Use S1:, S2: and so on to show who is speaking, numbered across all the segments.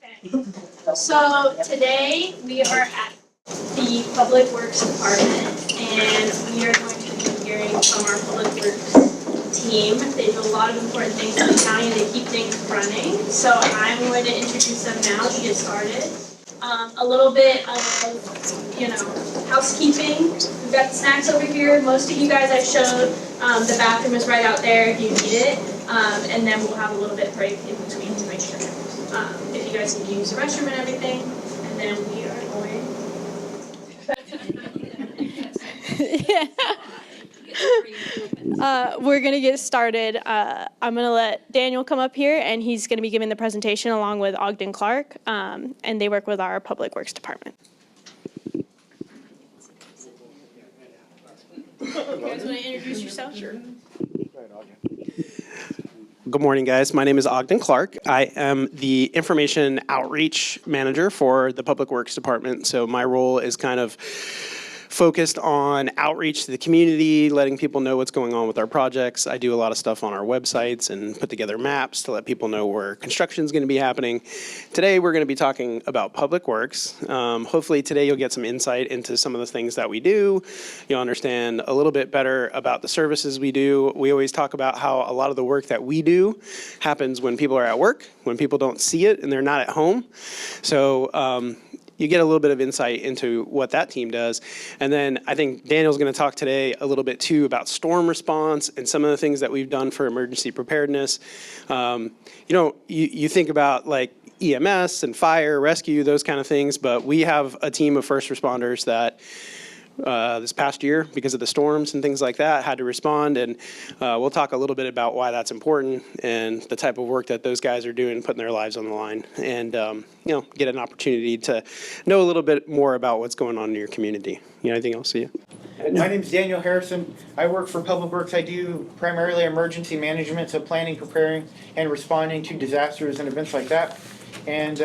S1: Okay. So today we are at the Public Works Department and we are going to be hearing from our Public Works team. They do a lot of important things in the county and they keep things running. So I'm going to introduce them now to get started. A little bit of, housekeeping. We've got the snacks over here. Most of you guys I showed. The bathroom is right out there if you need it. And then we'll have a little bit break in between to make sure if you guys need to use the restroom and everything. And then we are going. We're going to get started. I'm going to let Daniel come up here, and he's going to be giving the presentation along with Ogden Clark, and they work with our Public Works Department. You guys want to introduce yourself? Sure.
S2: Good morning, guys. My name is Ogden Clark. I am the Information Outreach Manager for the Public Works Department. So my role is kind of focused on outreach to the community, letting people know what's going on with our projects. I do a lot of stuff on our websites and put together maps to let people know where construction is going to be happening. Today, we're going to be talking about Public Works. Hopefully today you'll get some insight into some of the things that we do. You'll understand a little bit better about the services we do. We always talk about how a lot of the work that we do happens when people are at work, when people don't see it and they're not at home. So you get a little bit of insight into what that team does. And then I think Daniel's going to talk today a little bit too about storm response and some of the things that we've done for emergency preparedness. You think about like EMS and fire, rescue, those kind of things, but we have a team of first responders that this past year, because of the storms and things like that, had to respond, and we'll talk a little bit about why that's important and the type of work that those guys are doing, putting their lives on the line, and get an opportunity to know a little bit more about what's going on in your community. Anything else? Yeah.
S3: My name is Daniel Harrison. I work for Public Works. I do primarily emergency management, so planning, preparing, and responding to disasters and events like that, and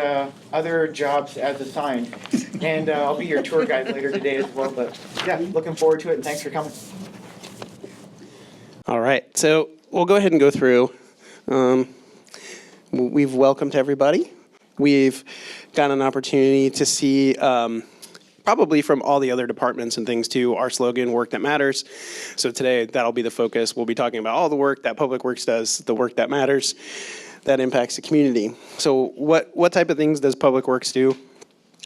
S3: other jobs as assigned. And I'll be your tour guide later today as well. But yeah, looking forward to it, and thanks for coming.
S2: All right, so we'll go ahead and go through. We've welcomed everybody. We've got an opportunity to see, probably from all the other departments and things too, our slogan, work that matters. So today, that'll be the focus. We'll be talking about all the work that Public Works does, the work that matters, that impacts the community. So what type of things does Public Works do?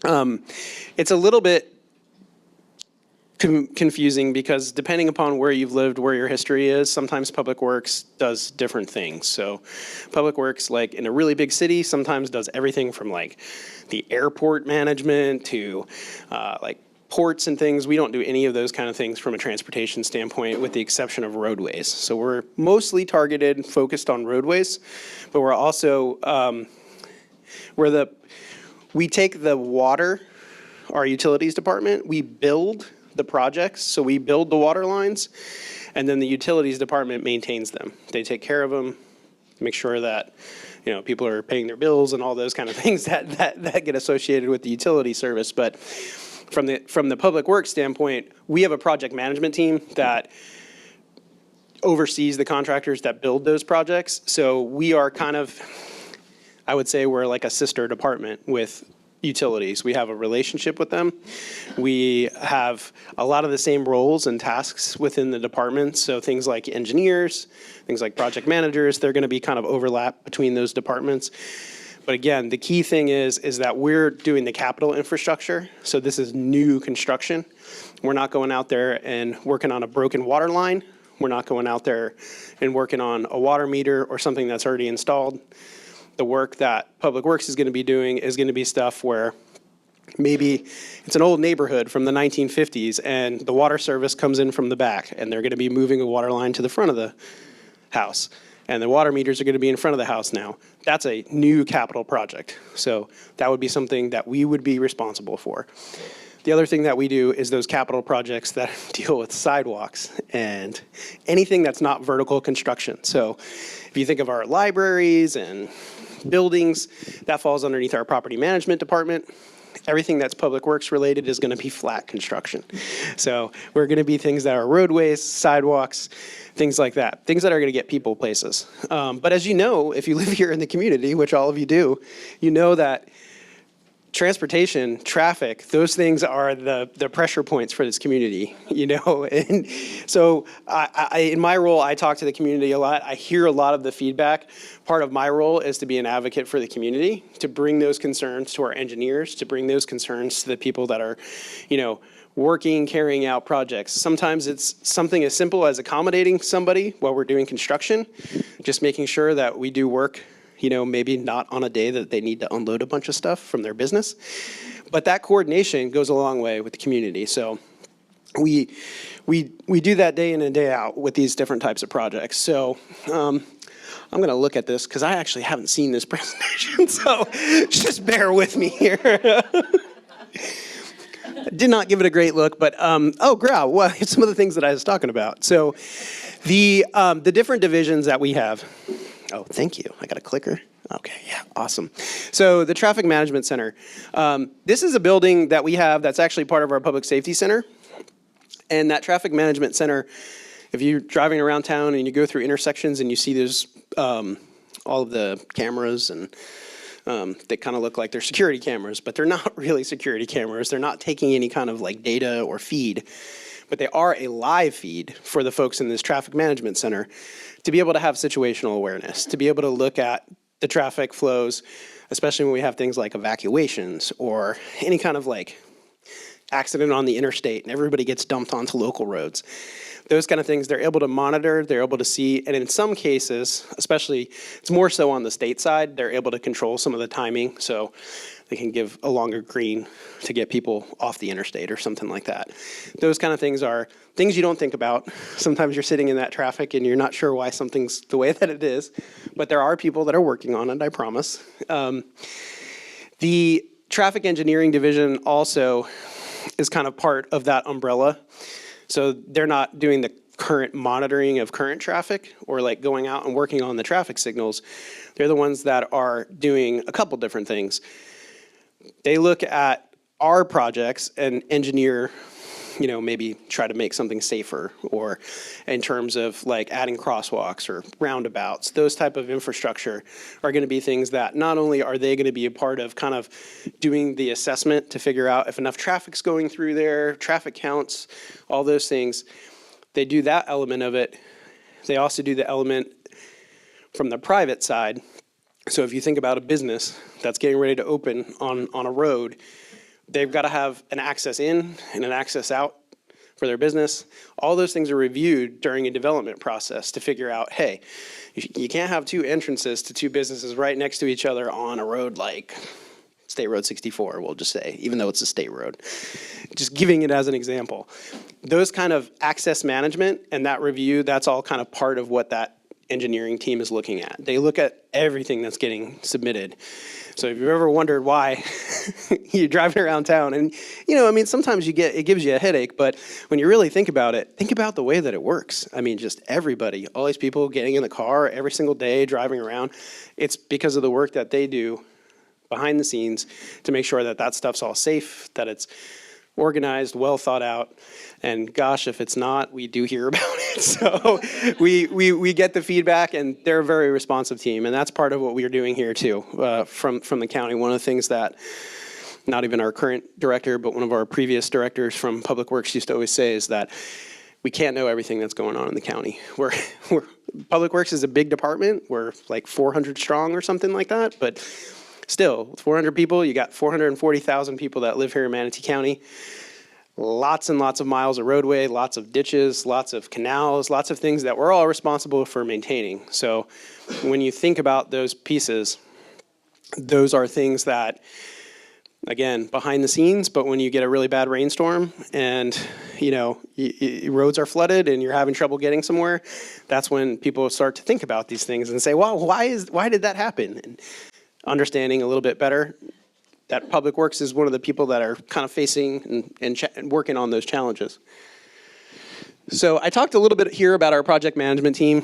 S2: It's a little bit confusing because depending upon where you've lived, where your history is, sometimes Public Works does different things. So Public Works, like in a really big city, sometimes does everything from like the airport management to like ports and things. We don't do any of those kind of things from a transportation standpoint, with the exception of roadways. So we're mostly targeted and focused on roadways, but we're also we take the water, our utilities department, we build the projects, so we build the water lines, and then the utilities department maintains them. They take care of them, make sure that people are paying their bills and all those kind of things that get associated with the utility service. But from the Public Works standpoint, we have a project management team that oversees the contractors that build those projects. So we are kind of, I would say we're like a sister department with utilities. We have a relationship with them. We have a lot of the same roles and tasks within the department. So things like engineers, things like project managers, they're going to be kind of overlap between those departments. But again, the key thing is that we're doing the capital infrastructure. So this is new construction. We're not going out there and working on a broken water line. We're not going out there and working on a water meter or something that's already installed. The work that Public Works is going to be doing is going to be stuff where maybe it's an old neighborhood from the 1950s and the water service comes in from the back and they're going to be moving a water line to the front of the house. And the water meters are going to be in front of the house now. That's a new capital project. So that would be something that we would be responsible for. The other thing that we do is those capital projects that deal with sidewalks and anything that's not vertical construction. So if you think of our libraries and buildings, that falls underneath our property management department. everything that's public works related is going to be flat construction. So we're going to be things that are roadways, sidewalks, things like that, things that are going to get people places. But as you know, if you live here in the community, which all of you do, you know that transportation, traffic, those things are the pressure points for this community, you know? And so in my role, I talk to the community a lot. I hear a lot of the feedback. Part of my role is to be an advocate for the community, to bring those concerns to our engineers, to bring those concerns to the people that are, you know, working, carrying out projects. Sometimes it's something as simple as accommodating somebody while we're doing construction, just making sure that we do work, you know, maybe not on a day that they need to unload a bunch of stuff from their business. But that coordination goes a long way with the community. So we do that day in and day out with these different types of projects. So I'm going to look at this because I actually haven't seen this presentation. So just bear with me here. Did not give it a great look, but oh, Grau, well, some of the things that I was talking about. So the different divisions that we have. Oh, thank you. I got a clicker. Okay, yeah, awesome. So the Traffic Management Center. This is a building that we have that's actually part of our Public Safety Center. And that Traffic Management Center, if you're driving around town and you go through intersections and you see those, all of the cameras and they kind of look like they're security cameras, but they're not really security cameras. They're not taking any kind of like data or feed, but they are a live feed for the folks in this Traffic Management Center to be able to have situational awareness, to be able to look at the traffic flows, especially when we have things like evacuations or any kind of like accident on the interstate and everybody gets dumped onto local roads. Those kind of things, they're able to monitor, they're able to see, and in some cases, especially, it's more so on the state side, they're able to control some of the timing, so they can give a longer green to get people off the interstate or something like that. Those kind of things are things you don't think about. Sometimes you're sitting in that traffic and you're not sure why something's the way that it is, but there are people that are working on it, I promise. The Traffic Engineering Division also is kind of part of that umbrella. So they're not doing the current monitoring of current traffic or like going out and working on the traffic signals. They're the ones that are doing a couple different things. They look at our projects and engineer, you know, maybe try to make something safer, or in terms of like adding crosswalks or roundabouts. Those type of infrastructure are going to be things that not only are they going to be a part of kind of doing the assessment to figure out if enough traffic's going through there, traffic counts, all those things. They do that element of it. They also do the element from the private side. So if you think about a business that's getting ready to open on a road, they've got to have an access in and an access out for their business. All those things are reviewed during a development process to figure out, hey, you can't have two entrances to two businesses right next to each other on a road like State Road 64, we'll just say, even though it's a state road. Just giving it as an example. Those kind of access management and that review, that's all kind of part of what that engineering team is looking at. They look at everything that's getting submitted. So if you've ever wondered why you're driving around town and, you know, I mean, sometimes it gives you a headache, but when you really think about it, think about the way that it works. I mean, just everybody, all these people getting in the car every single day, driving around, it's because of the work that they do behind the scenes to make sure that that stuff's all safe, that it's organized, well thought out, and gosh, if it's not, we do hear about it. So we get the feedback, and they're a very responsive team, and that's part of what we are doing here too from the county. One of the things that not even our current director, but one of our previous directors from Public Works used to always say is that we can't know everything that's going on in the county. Public Works is a big department. We're like 400 strong or something like that, but still, with 400 people, you got 440,000 people that live here in Manatee County. Lots and lots of miles of roadway, lots of ditches, lots of canals, lots of things that we're all responsible for maintaining. So when you think about those pieces, those are things that, again, behind the scenes, but when you get a really bad rainstorm and, you know, roads are flooded and you're having trouble getting somewhere, that's when people start to think about these things and say, well, why did that happen? And understanding a little bit better that Public Works is one of the people that are kind of facing and working on those challenges. So I talked a little bit here about our project management team.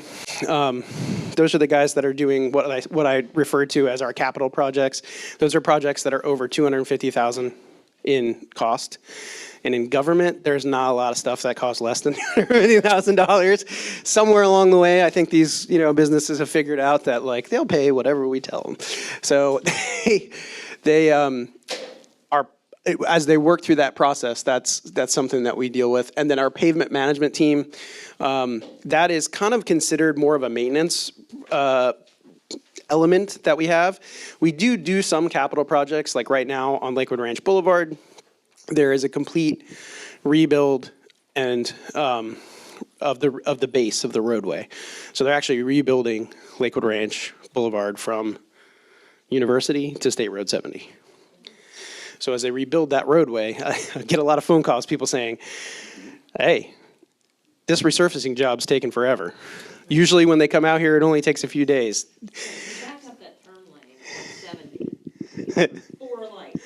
S2: Those are the guys that are doing what I refer to as our capital projects. Those are projects that are over $250,000 in cost. And in government, there's not a lot of stuff that costs less than $250,000. Somewhere along the way, I think these businesses have figured out that like they'll pay whatever we tell them. So they are, as they work through that process, that's something that we deal with. And then our pavement management team, that is kind of considered more of a maintenance element that we have. We do some capital projects, like right now on Lakewood Ranch Boulevard. There is a complete rebuild and of the base of the roadway. So they're actually rebuilding Lakewood Ranch Boulevard from University to State Road 70. So as they rebuild that roadway, I get a lot of phone calls, people saying, hey, this resurfacing job's taking forever. Usually when they come out here, it only takes a few days.
S4: Back up that turn lane on 70. 4 lights.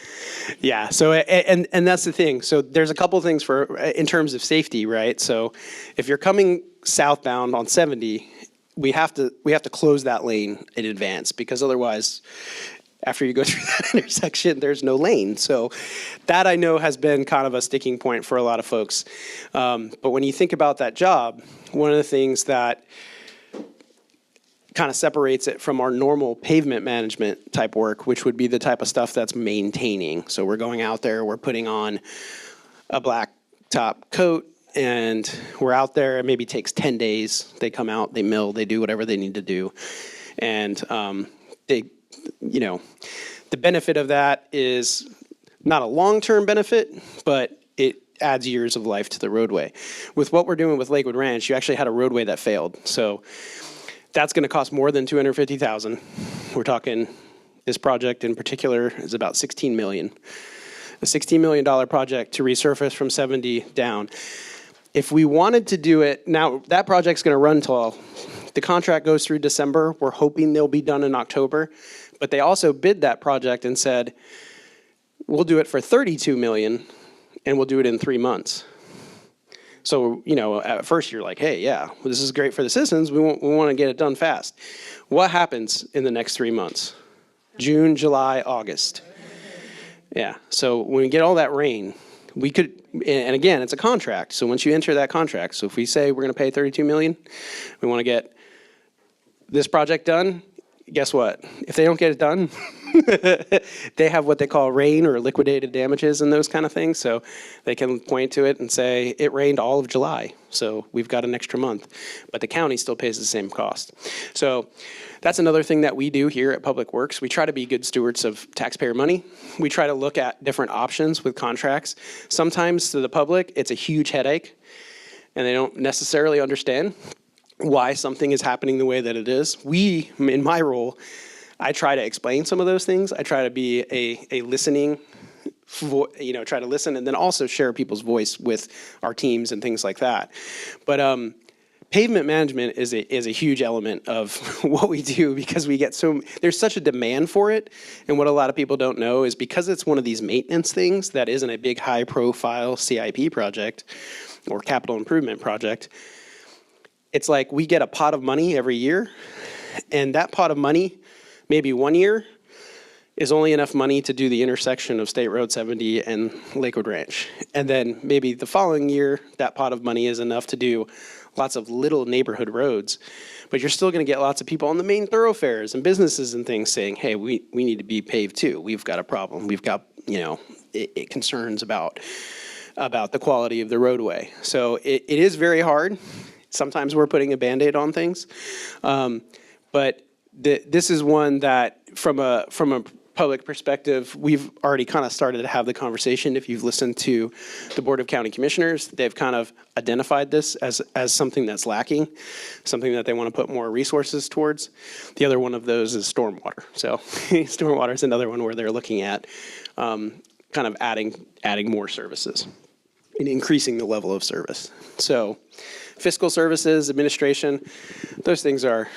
S2: Yeah, so and that's the thing. So there's a couple things in terms of safety, right? So if you're coming southbound on 70, we have to close that lane in advance, because otherwise, after you go through that intersection, there's no lane. So that, I know, has been kind of a sticking point for a lot of folks. But when you think about that job, one of the things that kind of separates it from our normal pavement management type work, which would be the type of stuff that's maintaining. So we're going out there, we're putting on a black top coat, and we're out there. It maybe takes 10 days. They come out, they mill, they do whatever they need to do. And the benefit of that is not a long-term benefit, but it adds years of life to the roadway. With what we're doing with Lakewood Ranch, you actually had a roadway that failed. So that's going to cost more than $250,000. We're talking, this project in particular is about $16 million. A $16 million project to resurface from 70 down. If we wanted to do it, now that project's going to run till the contract goes through December. We're hoping they'll be done in October. But they also bid that project and said, we'll do it for $32 million and we'll do it in 3 months. So, at first you're like, hey, yeah, well, this is great for the citizens. We want to get it done fast. What happens in the next 3 months? June, July, August. Yeah, so when we get all that rain, we could, and again, it's a contract. So once you enter that contract, so if we say we're going to pay $32 million, we want to get this project done, guess what? If they don't get it done, they have what they call rain or liquidated damages and those kind of things. So they can point to it and say, it rained all of July, so we've got an extra month. But the county still pays the same cost. So that's another thing that we do here at Public Works. We try to be good stewards of taxpayer money. We try to look at different options with contracts. Sometimes to the public, it's a huge headache, and they don't necessarily understand why something is happening the way that it is. In my role, I try to explain some of those things. I try to be a listening, try to listen, and then also share people's voice with our teams and things like that. But pavement management is a huge element of what we do, because there's such a demand for it. And what a lot of people don't know is, because it's one of these maintenance things that isn't a big high profile CIP project or capital improvement project, it's like we get a pot of money every year, and that pot of money, maybe 1 year, is only enough money to do the intersection of State Road 70 and Lakewood Ranch. And then maybe the following year, that pot of money is enough to do lots of little neighborhood roads. But you're still going to get lots of people on the main thoroughfares and businesses and things saying, hey, we need to be paved too. We've got a problem. We've got, concerns about the quality of the roadway. So it is very hard. Sometimes we're putting a Band-Aid on things. But this is one that, from a public perspective, we've already kind of started to have the conversation. If you've listened to the Board of County Commissioners, they've kind of identified this as something that's lacking, something that they want to put more resources towards. The other one of those is stormwater. So stormwater is another one where they're looking at kind of adding more services and increasing the level of service. So fiscal services, administration, those things are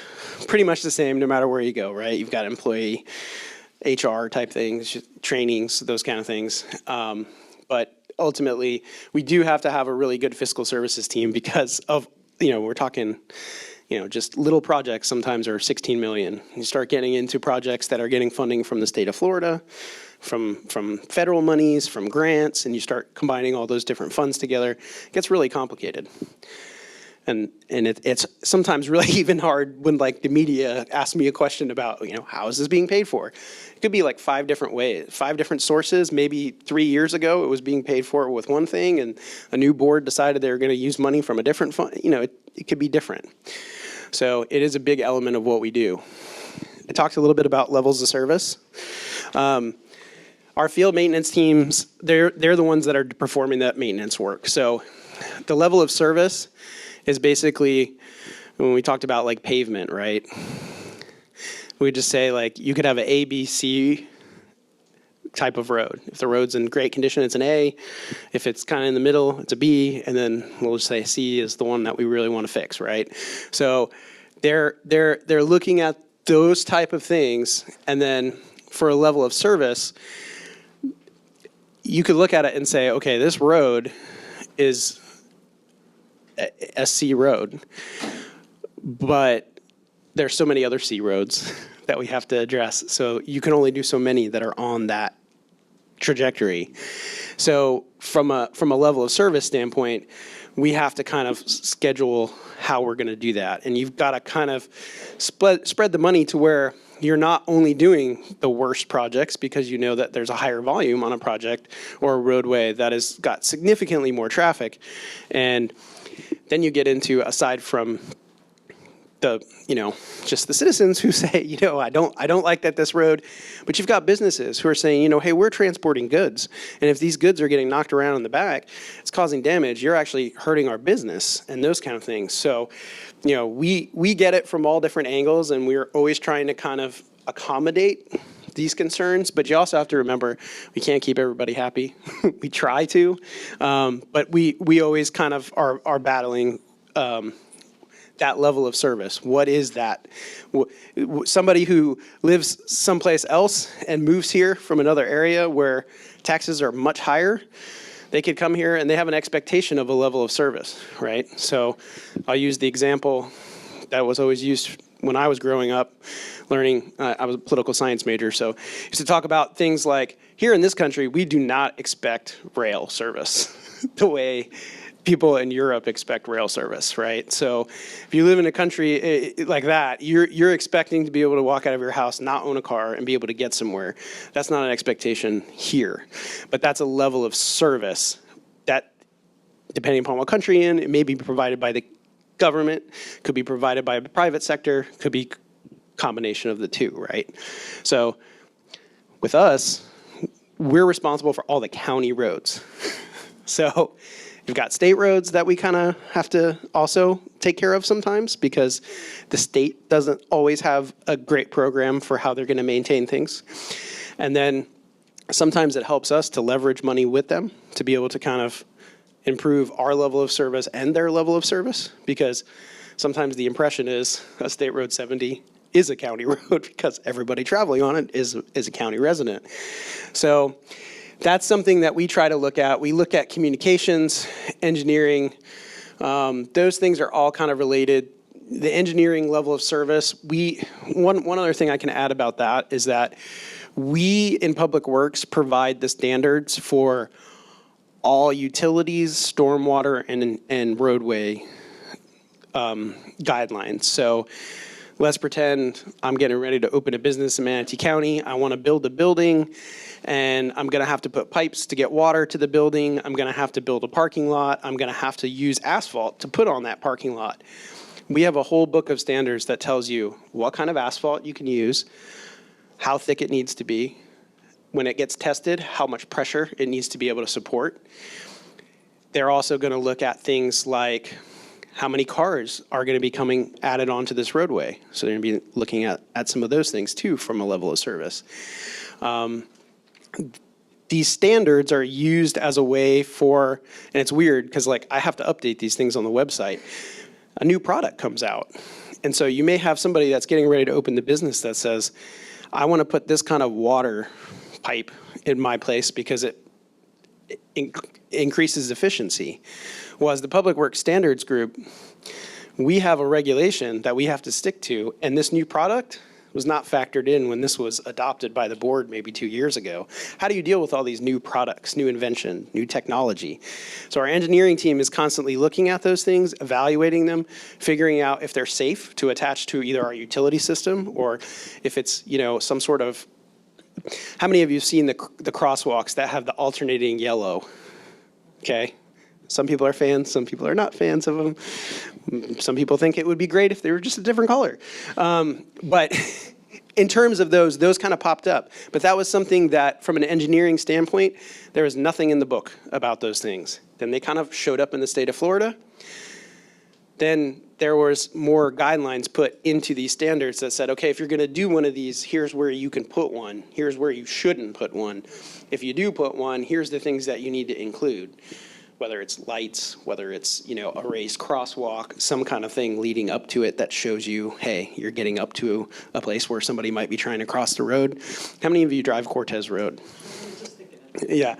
S2: pretty much the same no matter where you go, right? You've got employee, HR type things, trainings, those kind of things. But ultimately, we do have to have a really good fiscal services team because of, we're talking, just little projects sometimes are 16 million. You start getting into projects that are getting funding from the state of Florida, from federal monies, from grants, and you start combining all those different funds together. It gets really complicated. And it's sometimes really even hard when like the media asks me a question about, how is this being paid for? It could be like 5 different ways, 5 different sources. Maybe 3 years ago it was being paid for with one thing and a new board decided they were going to use money from a different fund. It could be different. So it is a big element of what we do. I talked a little bit about levels of service. Our field maintenance teams, they're the ones that are performing that maintenance work. So the level of service is basically when we talked about like pavement, right? We just say like you could have an A, B, C type of road. If the road's in great condition, it's an A. If it's kind of in the middle, it's a B. And then we'll just say C is the one that we really want to fix, right? So they're looking at those type of things. And then for a level of service, you could look at it and say, okay, this road is a C road, but there's so many other C roads that we have to address. So you can only do so many that are on that trajectory. So from a level of service standpoint, we have to kind of schedule how we're going to do that. And you've got to kind of spread the money to where you're not only doing the worst projects because you know that there's a higher volume on a project or a roadway that has got significantly more traffic. And then you get into, aside from the, just the citizens who say, I don't like that this road, but you've got businesses who are saying, hey, we're transporting goods. And if these goods are getting knocked around in the back, it's causing damage. You're actually hurting our business and those kind of things. So, we get it from all different angles and we're always trying to kind of accommodate these concerns, but you also have to remember we can't keep everybody happy. We try to, but we always kind of are battling that level of service. What is that? Somebody who lives someplace else and moves here from another area where taxes are much higher, they could come here and they have an expectation of a level of service, right? So I'll use the example that was always used when I was growing up, learning. I was a political science major, so I used to talk about things like, here in this country, we do not expect rail service the way people in Europe expect rail service, right? So if you live in a country like that, you're expecting to be able to walk out of your house, not own a car, and be able to get somewhere. That's not an expectation here. But that's a level of service that, depending upon what country you're in, it may be provided by the government, could be provided by the private sector, could be combination of the two, right? So with us, we're responsible for all the county roads. So you've got state roads that we kind of have to also take care of sometimes because the state doesn't always have a great program for how they're going to maintain things. And then sometimes it helps us to leverage money with them to be able to kind of improve our level of service and their level of service, because sometimes the impression is a State Road 70 is a county road because everybody traveling on it is a county resident. So that's something that we try to look at. We look at communications, engineering. Those things are all kind of related. The engineering level of service, one other thing I can add about that is that we in Public Works provide the standards for all utilities, stormwater, and roadway guidelines. So let's pretend I'm getting ready to open a business in Manatee County. I want to build a building, and I'm going to have to put pipes to get water to the building. I'm going to have to build a parking lot. I'm going to have to use asphalt to put on that parking lot. We have a whole book of standards that tells you what kind of asphalt you can use, how thick it needs to be, when it gets tested, how much pressure it needs to be able to support. They're also going to look at things like how many cars are going to be coming added onto this roadway. So they're going to be looking at some of those things too from a level of service. These standards are used as a way for, and it's weird because like I have to update these things on the website. A new product comes out. And so you may have somebody that's getting ready to open the business that says, I want to put this kind of water pipe in my place because it increases efficiency. Well, as the Public Works Standards Group, we have a regulation that we have to stick to, and this new product was not factored in when this was adopted by the board maybe 2 years ago. How do you deal with all these new products, new invention, new technology? So our engineering team is constantly looking at those things, evaluating them, figuring out if they're safe to attach to either our utility system or if it's, some sort of, how many of you have seen the crosswalks that have the alternating yellow? Okay. Some people are fans, some people are not fans of them. Some people think it would be great if they were just a different color. But in terms of those kind of popped up. But that was something that, from an engineering standpoint, there was nothing in the book about those things. Then they kind of showed up in the state of Florida. Then there was more guidelines put into these standards that said, okay, if you're going to do one of these, here's where you can put one. Here's where you shouldn't put one. If you do put one, here's the things that you need to include. Whether it's lights, whether it's, a raised crosswalk, some kind of thing leading up to it that shows you, hey, you're getting up to a place where somebody might be trying to cross the road. How many of you drive Cortez Road? Yeah.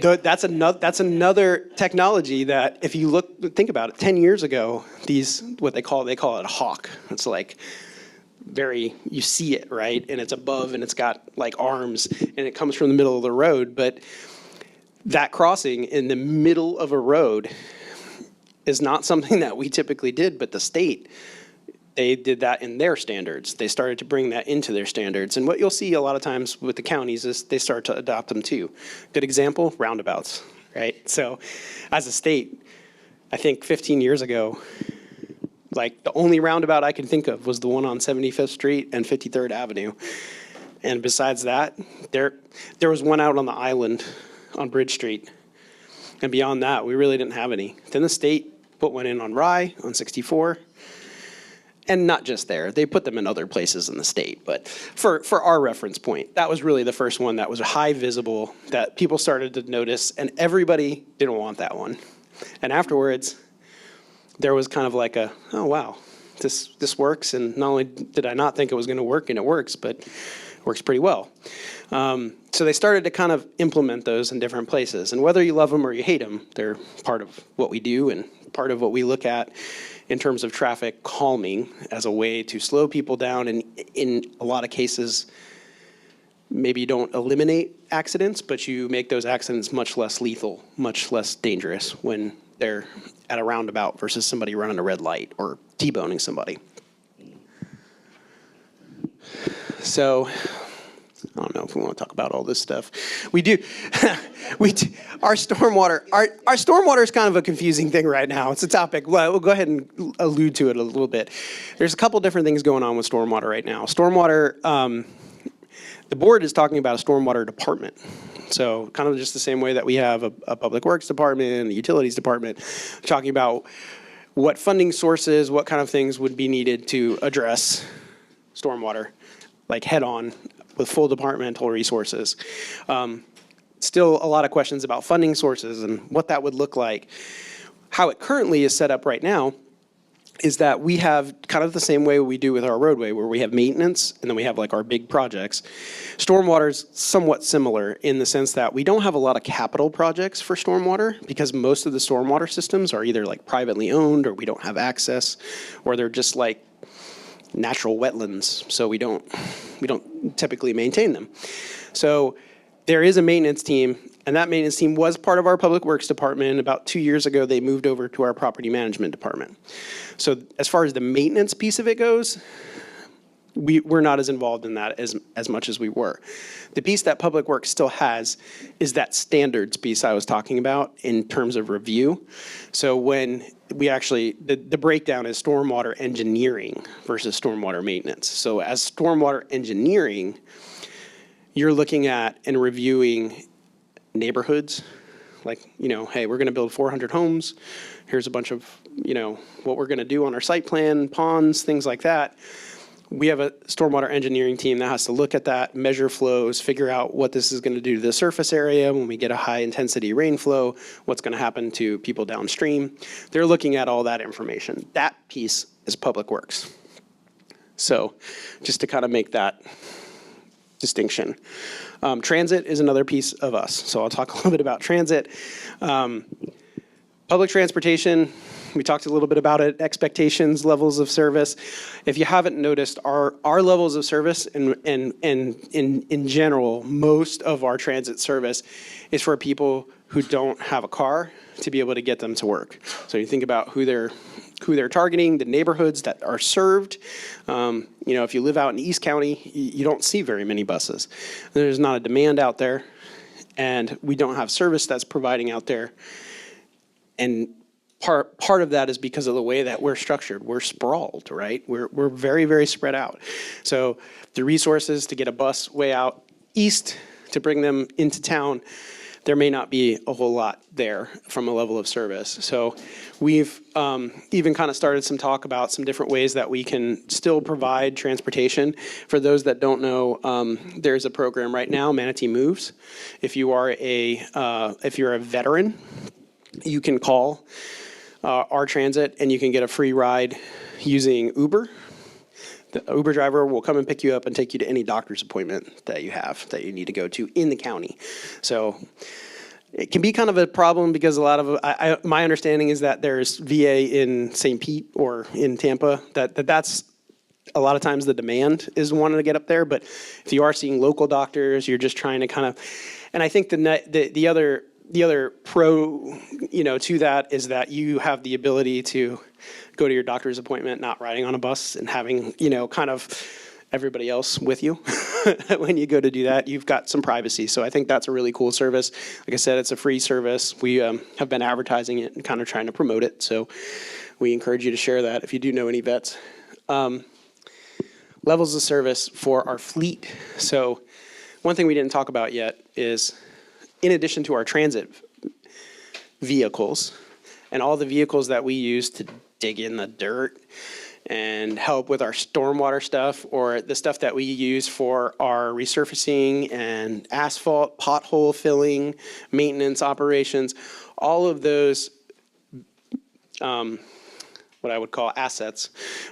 S2: That's another technology that if you think about it, 10 years ago, they call it a hawk. It's like you see it, right? And it's above and it's got like arms and it comes from the middle of the road. But that crossing in the middle of a road is not something that we typically did, but the state, they did that in their standards. They started to bring that into their standards. And what you'll see a lot of times with the counties is they start to adopt them too. Good example, roundabouts, right? So as a state, I think 15 years ago, like the only roundabout I can think of was the one on 75th Street and 53rd Avenue. And besides that, there was one out on the island on Bridge Street. And beyond that, we really didn't have any. Then the state put one in on Rye, on 64. And not just there, they put them in other places in the state. But for our reference point, that was really the first one that was high visible, that people started to notice, and everybody didn't want that one. And afterwards, there was kind of like oh wow, this works, and not only did I not think it was gonna work, and it works, but it works pretty well. So they started to kind of implement those in different places. And whether you love them or you hate them, they're part of what we do and part of what we look at in terms of traffic calming as a way to slow people down. And in a lot of cases, maybe you don't eliminate accidents, but you make those accidents much less lethal, much less dangerous when they're at a roundabout versus somebody running a red light or T-boning somebody. So I don't know if we want to talk about all this stuff. We do. Our stormwater is kind of a confusing thing right now. It's a topic. Well, we'll go ahead and allude to it a little bit. There's a couple different things going on with stormwater right now. Stormwater, the board is talking about a stormwater department. So kind of just the same way that we have a public works department, a utilities department, talking about what funding sources, what kind of things would be needed to address stormwater, like head on, with full departmental resources. Still a lot of questions about funding sources and what that would look like. How it currently is set up right now is that we have kind of the same way we do with our roadway, where we have maintenance and then we have like our big projects. Stormwater is somewhat similar in the sense that we don't have a lot of capital projects for stormwater because most of the stormwater systems are either like privately owned or we don't have access, or they're just like natural wetlands, so we don't typically maintain them. So there is a maintenance team, and that maintenance team was part of our public works department. About 2 years ago, they moved over to our property management department. So as far as the maintenance piece of it goes, we're not as involved in that as much as we were. The piece that Public Works still has is that standards piece I was talking about in terms of review. So when we actually, the breakdown is stormwater engineering versus stormwater maintenance. So as stormwater engineering, you're looking at and reviewing neighborhoods, like, hey, we're gonna build 400 homes. Here's a bunch of, what we're gonna do on our site plan, ponds, things like that. We have a stormwater engineering team that has to look at that, measure flows, figure out what this is going to do to the surface area when we get a high intensity rain flow, what's going to happen to people downstream. They're looking at all that information. That piece is Public Works. So just to kind of make that distinction. Transit is another piece of us. So I'll talk a little bit about transit. Public transportation, We talked a little bit about it, expectations, levels of service. If you haven't noticed, our levels of service and in general, most of our transit service is for people who don't have a car to be able to get them to work. So you think about who they're targeting, the neighborhoods that are served. If you live out in East County, you don't see very many buses. There's not a demand out there, and we don't have service that's providing out there. And part of that is because of the way that we're structured. We're sprawled, right? We're very, very spread out. So the resources to get a bus way out east to bring them into town, there may not be a whole lot there from a level of service. So we've even kind of started some talk about some different ways that we can still provide transportation. For those that don't know, there's a program right now, Manatee Moves. If you're a veteran, you can call our transit and you can get a free ride using Uber. The Uber driver will come and pick you up and take you to any doctor's appointment that you have that you need to go to in the county. So it can be kind of a problem because a lot of my understanding is that there's VA in St. Pete or in Tampa that's a lot of times the demand is wanting to get up there. But if you are seeing local doctors, you're just trying to kind of, and I think the other pro, to that is that you have the ability to go to your doctor's appointment, not riding on a bus and having, kind of everybody else with you. When you go to do that, you've got some privacy. So I think that's a really cool service. Like I said, it's a free service. We have been advertising it and kind of trying to promote it. So we encourage you to share that if you do know any vets. Levels of service for our fleet. So one thing we didn't talk about yet is, in addition to our transit vehicles and all the vehicles that we use to dig in the dirt and help with our stormwater stuff, or the stuff that we use for our resurfacing and asphalt, pothole filling, maintenance operations, all of those, what I would call assets,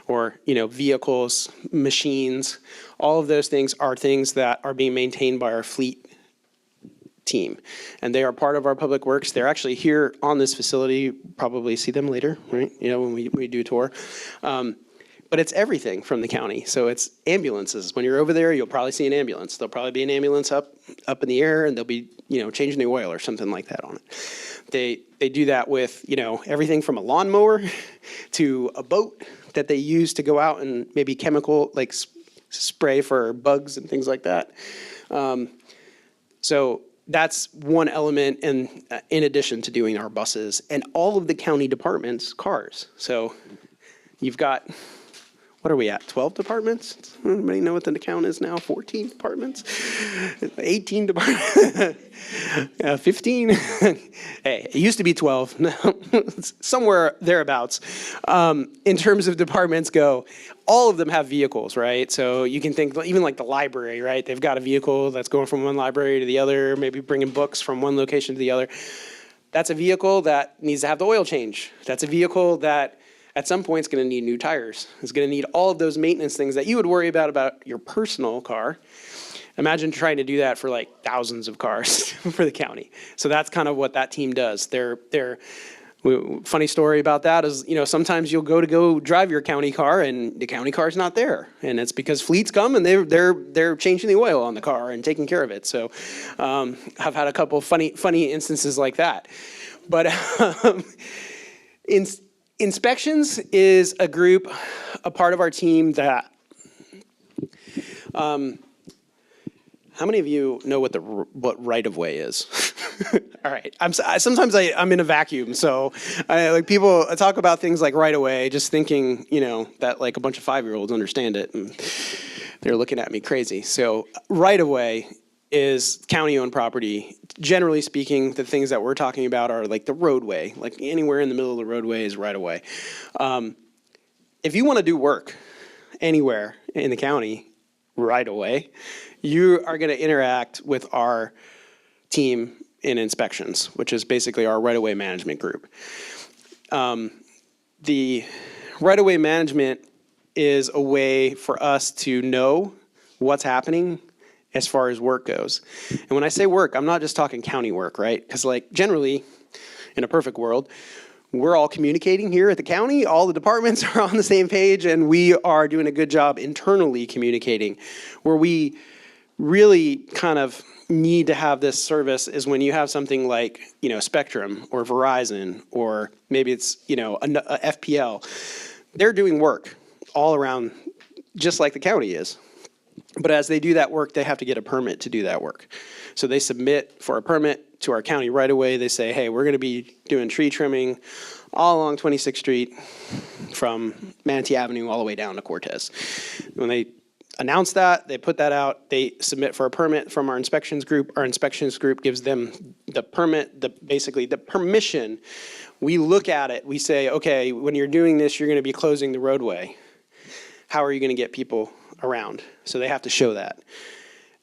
S2: or vehicles, machines, all of those things are things that are being maintained by our fleet team, and they are part of our public works. They're actually here on this facility. Probably see them later, right? When we do a tour. But it's everything from the county. So it's ambulances. When you're over there, you'll probably see an ambulance. There'll probably be an ambulance up in the air, and they'll be changing the oil or something like that on it. They do that with everything from a lawnmower to a boat that they use to go out and maybe chemical like spray for bugs and things like that. So that's one element, and in addition to doing our buses and all of the county departments' cars. So you've got, what are we at, 12 departments? Anybody know what the count is now? 14 departments? 18 departments? 15? Hey, it used to be 12. Now, somewhere thereabouts. In terms of departments go, all of them have vehicles, right? So you can think even like the library, right? They've got a vehicle that's going from one library to the other, maybe bringing books from one location to the other. That's a vehicle that needs to have the oil change. That's a vehicle that at some point is going to need new tires. It's going to need all of those maintenance things that you would worry about your personal car. Imagine trying to do that for like thousands of cars for the county. So that's kind of what that team does. Funny story about that is, sometimes you'll go drive your county car and the county car's not there. And it's because fleets come and they're changing the oil on the car and taking care of it. So I've had a couple funny instances like that. But inspections is a group, a part of our team that, how many of you know what right-of-way is? All right. Sometimes I'm in a vacuum, so people talk about things like right-of-way, just thinking that like a bunch of 5-year-olds understand it, and they're looking at me crazy. So right-of-way is county-owned property. Generally speaking, the things that we're talking about are like the roadway, like anywhere in the middle of the roadway is right-of-way. If you want to do work anywhere in the county right-of-way, you are going to interact with our team in inspections, which is basically our right-of-way management group. The right-of-way management is a way for us to know what's happening as far as work goes. And when I say work, I'm not just talking county work, right? Because generally, in a perfect world, we're all communicating here at the county. All the departments are on the same page, and we are doing a good job internally communicating. Where we really kind of need to have this service is when you have something like, Spectrum or Verizon, or maybe it's, a FPL. They're doing work all around, just like the county is. But as they do that work, they have to get a permit to do that work. So they submit for a permit to our county right away. They say, hey, we're going to be doing tree trimming all along 26th Street from Manatee Avenue all the way down to Cortez. When they announce that, they put that out, they submit for a permit from our inspections group. Our inspections group gives them the permit, basically the permission. We look at it, we say, okay, when you're doing this, you're going to be closing the roadway. How are you going to get people around? So they have to show that.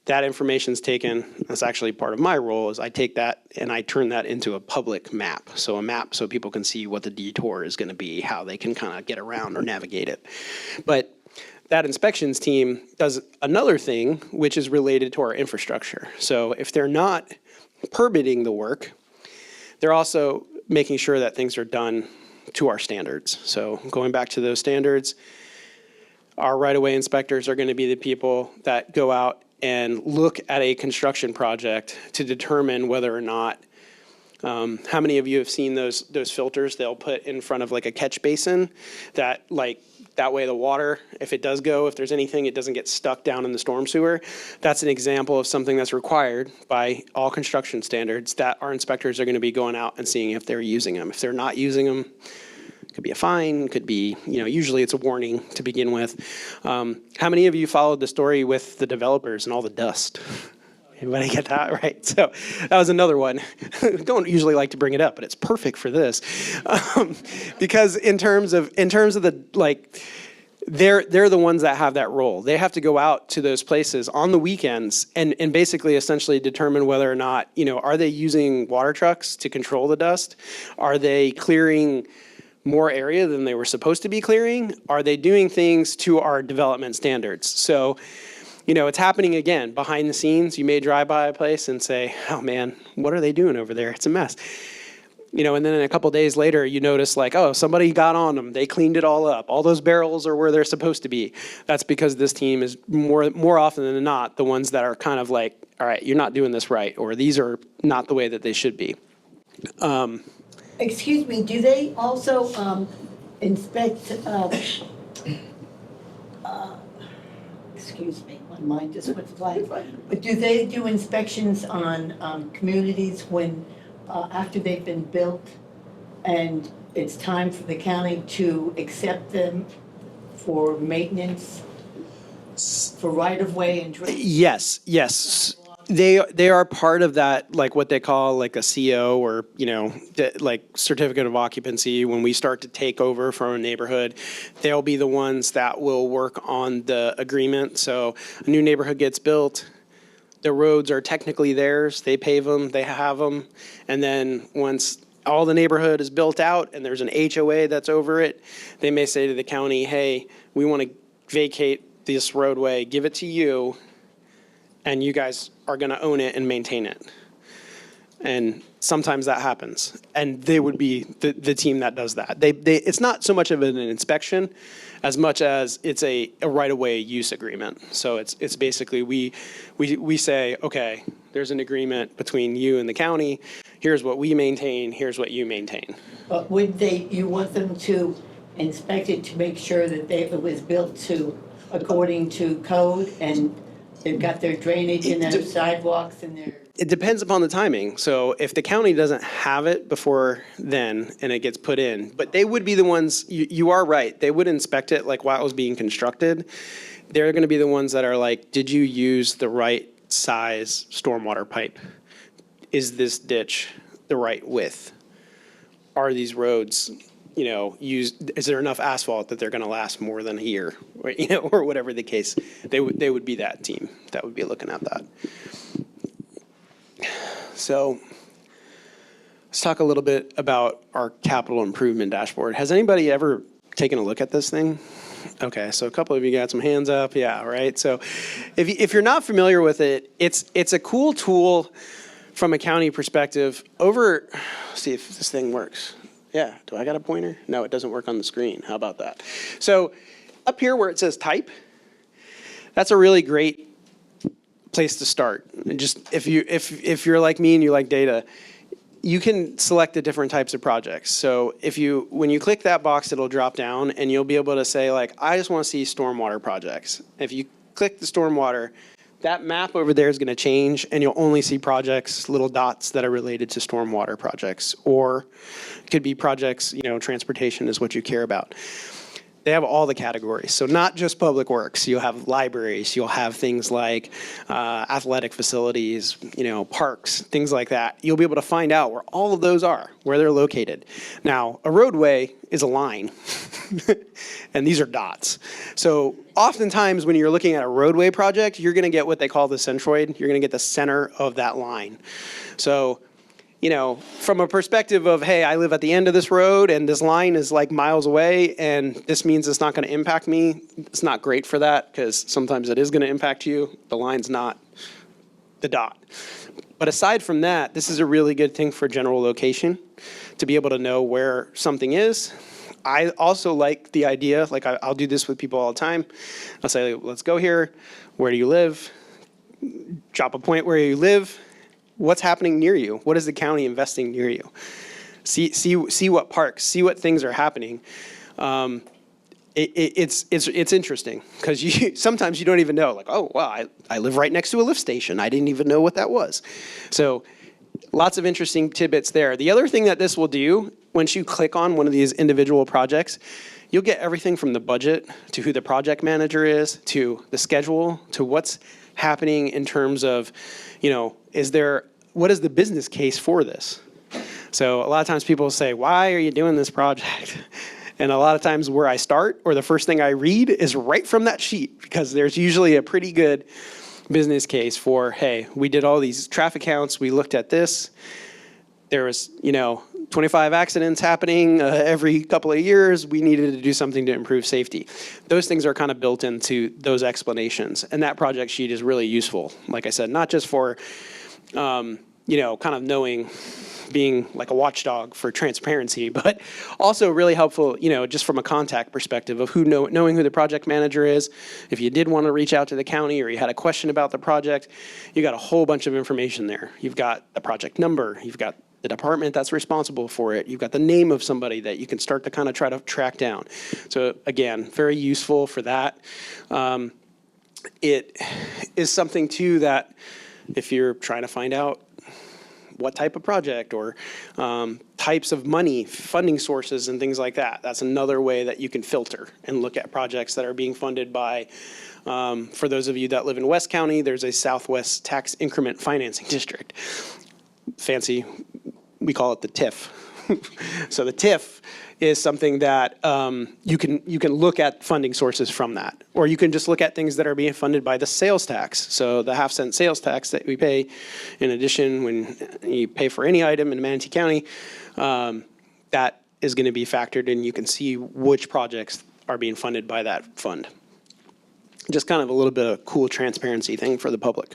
S2: That information's taken, that's actually part of my role, is I take that and I turn that into a public map. So a map so people can see what the detour is going to be, how they can kind of get around or navigate it. But that inspections team does another thing, which is related to our infrastructure. So if they're not permitting the work, they're also making sure that things are done to our standards. So going back to those standards, our right-of-way inspectors are going to be the people that go out and look at a construction project to determine whether or not, how many of you have seen those filters they'll put in front of like a catch basin that way the water, if it does go, if there's anything, it doesn't get stuck down in the storm sewer. That's an example of something that's required by all construction standards that our inspectors are going to be going out and seeing if they're using them. If they're not using them, could be a fine, could be, usually it's a warning to begin with. How many of you followed the story with the developers and all the dust? Anybody get that? Right. So that was another one. Don't usually like to bring it up, but it's perfect for this. Because in terms of the, they're the ones that have that role. They have to go out to those places on the weekends and basically essentially determine whether or not, are they using water trucks to control the dust? Are they clearing more area than they were supposed to be clearing? Are they doing things to our development standards? So, it's happening again behind the scenes. You may drive by a place and say, oh man, what are they doing over there? It's a mess. And then a couple days later, you notice somebody got on them. They cleaned it all up. All those barrels are where they're supposed to be. That's because this team is more often than not the ones that are kind of like, all right, you're not doing this right, or these are not the way that they should be.
S5: Excuse me, do they also inspect, excuse me, my mind just went blank. But do they do inspections on communities when, after they've been built and it's time for the county to accept them for maintenance, for right-of-way and drainage?
S2: Yes. They are part of that, like what they call like a CO or, like certificate of occupancy. When we start to take over from a neighborhood, they'll be the ones that will work on the agreement. So a new neighborhood gets built, the roads are technically theirs, they pave them, they have them. And then once all the neighborhood is built out and there's an HOA that's over it, they may say to the county, hey, we want to vacate this roadway, give it to you, and you guys are going to own it and maintain it. And sometimes that happens. And they would be the team that does that. It's not so much of an inspection as much as it's a right-of-way use agreement. So it's basically we say, okay, there's an agreement between you and the county. Here's what we maintain. Here's what you maintain.
S5: But you want them to inspect it to make sure that it was built according to code and they've got their drainage and their sidewalks and their...
S2: It depends upon the timing. So if the county doesn't have it before then and it gets put in, but they would be the ones, you are right, they would inspect it like while it was being constructed. They're going to be the ones that are like, did you use the right size stormwater pipe? Is this ditch the right width? Are these roads, used, is there enough asphalt that they're going to last more than a year, or whatever the case? They would be that team that would be looking at that. So let's talk a little bit about our capital improvement dashboard. Has anybody ever taken a look at this thing? Okay, so a couple of you got some hands up. Yeah, right. So if you're not familiar with it, it's a cool tool from a county perspective. Let's see if this thing works. Yeah, do I got a pointer? No, it doesn't work on the screen. How about that? So up here where it says type, that's a really great place to start. And just if you're like me and you like data, you can select the different types of projects. So when you click that box, it'll drop down and you'll be able to say like, I just want to see stormwater projects. If you click the stormwater, that map over there is going to change and you'll only see projects, little dots that are related to stormwater projects, or it could be projects, transportation is what you care about. They have all the categories. So not just public works. You'll have libraries. You'll have things like athletic facilities, parks, things like that. You'll be able to find out where all of those are, where they're located. Now, a roadway is a line, and these are dots. So oftentimes when you're looking at a roadway project, you're going to get what they call the centroid. You're going to get the center of that line. So from a perspective of, hey, I live at the end of this road and this line is like miles away and this means it's not going to impact me, it's not great for that because sometimes it is going to impact you. The line's not the dot. But aside from that, this is a really good thing for general location, to be able to know where something is. I also like the idea, like I'll do this with people all the time. I'll say, let's go here. Where do you live? Drop a point where you live. What's happening near you? What is the county investing near you? See what parks, see what things are happening. It's interesting because sometimes you don't even know. Like, oh wow, I live right next to a lift station. I didn't even know what that was. So lots of interesting tidbits there. The other thing that this will do, once you click on one of these individual projects, you'll get everything from the budget to who the project manager is, to the schedule, to what's happening in terms of, what is the business case for this? So a lot of times people say, why are you doing this project? And a lot of times where I start or the first thing I read is right from that sheet, because there's usually a pretty good business case for, hey, we did all these traffic counts, we looked at this, there was, 25 accidents happening every couple of years, we needed to do something to improve safety. Those things are kind of built into those explanations, and that project sheet is really useful. Like I said, not just for, kind of knowing, being like a watchdog for transparency, but also really helpful, just from a contact perspective of knowing who the project manager is. If you did want to reach out to the county or you had a question about the project, you got a whole bunch of information there. You've got the project number, you've got the department that's responsible for it, you've got the name of somebody that you can start to kind of try to track down. So again, very useful for that. It is something too that if you're trying to find out what type of project or types of money, funding sources and things like that, that's another way that you can filter and look at projects that are being funded by, for those of you that live in West County, there's a Southwest Tax Increment Financing District. Fancy, we call it the TIF. So the TIF is something that you can look at funding sources from that, or you can just look at things that are being funded by the sales tax. So the half-cent sales tax that we pay, in addition, when you pay for any item in Manatee County, that is going to be factored in. You can see which projects are being funded by that fund. Just kind of a little bit of cool transparency thing for the public.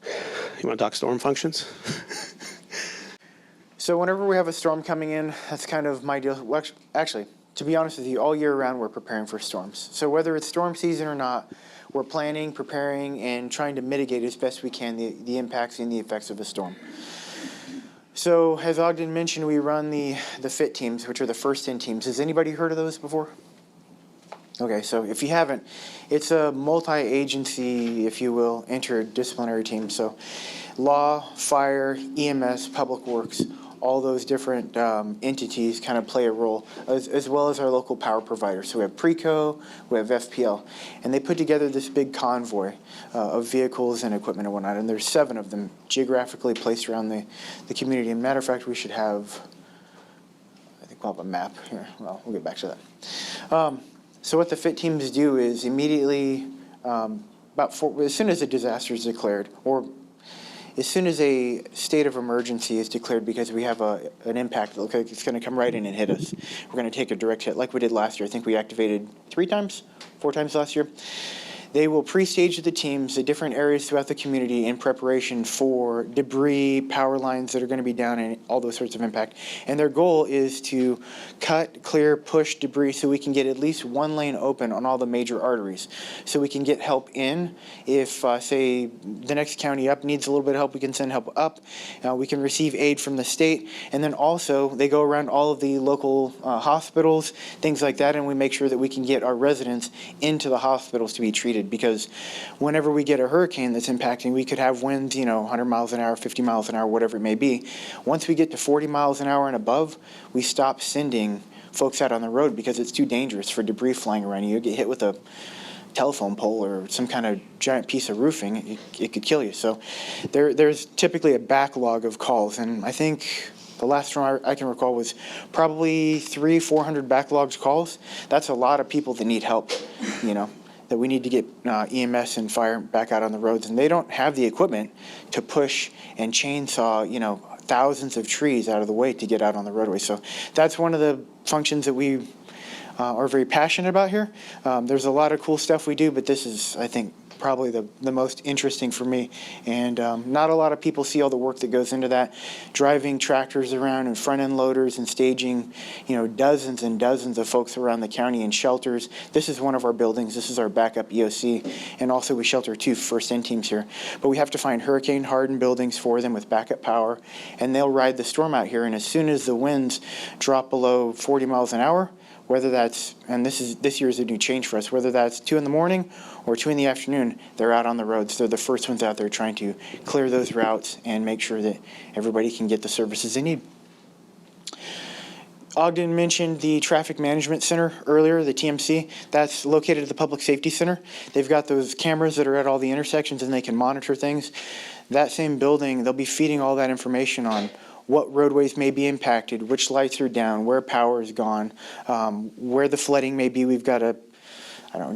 S2: You want to talk storm functions?
S3: So whenever we have a storm coming in, that's kind of my deal. Well, actually, to be honest with you, all year round we're preparing for storms. So whether it's storm season or not, we're planning, preparing, and trying to mitigate as best we can the impacts and the effects of a storm. So as Ogden mentioned, we run the FIT teams, which are the first in teams. Has anybody heard of those before? Okay, so if you haven't, it's a multi-agency, if you will, interdisciplinary team. So law, fire, EMS, public works, all those different entities kind of play a role, as well as our local power providers. So we have Preco, we have FPL, and they put together this big convoy of vehicles and equipment and whatnot, and there's 7 of them geographically placed around the community. And matter of fact, we should have, I think we'll have a map here. Well, we'll get back to that. So what the FIT teams do is immediately, as soon as a disaster is declared, or as soon as a state of emergency is declared because we have an impact that looks like it's going to come right in and hit us, we're going to take a direct hit like we did last year. I think we activated 4 times last year. They will pre-stage the teams at different areas throughout the community in preparation for debris, power lines that are going to be down, and all those sorts of impact. And their goal is to cut, clear, push debris so we can get at least one lane open on all the major arteries. So we can get help in. If, say, the next county up needs a little bit of help, we can send help up. We can receive aid from the state. And then also, they go around all of the local hospitals, things like that, and we make sure that we can get our residents into the hospitals to be treated, because whenever we get a hurricane that's impacting, we could have winds, 100 miles an hour, 50 miles an hour, whatever it may be. Once we get to 40 miles an hour and above, we stop sending folks out on the road because it's too dangerous for debris flying around you. You get hit with a telephone pole or some kind of giant piece of roofing, it could kill you. So there's typically a backlog of calls, and I think the last one I can recall was probably 300-400 backlogged calls. That's a lot of people that need help, that we need to get EMS and fire back out on the roads. And they don't have the equipment to push and chainsaw, thousands of trees out of the way to get out on the roadway. So that's one of the functions that we are very passionate about here. There's a lot of cool stuff we do, but this is, I think, probably the most interesting for me. And not a lot of people see all the work that goes into that. Driving tractors around and front end loaders and staging, dozens and dozens of folks around the county in shelters. This is one of our buildings. This is our backup EOC. And also we shelter 2 first end teams here. But we have to find hurricane hardened buildings for them with backup power. And they'll ride the storm out here. And as soon as the winds drop below 40 miles an hour, whether that's, and this year is a new change for us, whether that's 2 in the morning or 2 in the afternoon, they're out on the roads. They're the first ones out there trying to clear those routes and make sure that everybody can get the services they need. Ogden mentioned the Traffic Management Center earlier, the TMC. That's located at the Public Safety Center. They've got those cameras that are at all the intersections and they can monitor things. That same building, they'll be feeding all that information on what roadways may be impacted, which lights are down, where power is gone, where the flooding may be. We've got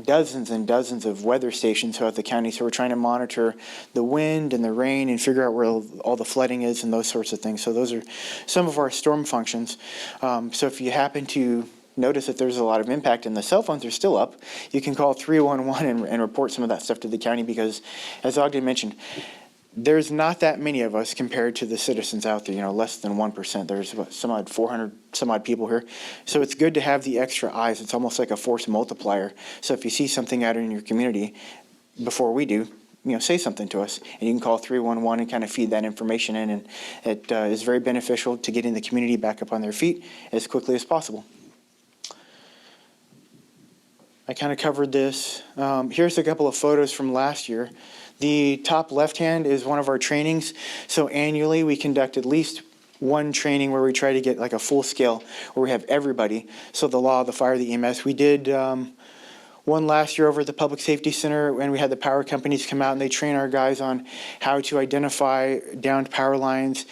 S3: dozens and dozens of weather stations throughout the county, so we're trying to monitor the wind and the rain and figure out where all the flooding is and those sorts of things. So those are some of our storm functions. So if you happen to notice that there's a lot of impact and the cell phones are still up, you can call 311 and report some of that stuff to the county, because as Ogden mentioned, there's not that many of us compared to the citizens out there, less than 1%. There's some odd 400 some odd people here. So it's good to have the extra eyes. It's almost like a force multiplier. So if you see something out in your community, before we do, say something to us, and you can call 311 and kind of feed that information in, and it is very beneficial to getting the community back up on their feet as quickly as possible. I kind of covered this. Here's a couple of photos from last year. The top left hand is one of our trainings. So annually we conduct at least one training where we try to get like a full scale where we have everybody. So the law, the fire, the EMS. We did one last year over at the Public Safety Center, and we had the power companies come out and they train our guys on how to identify downed power lines,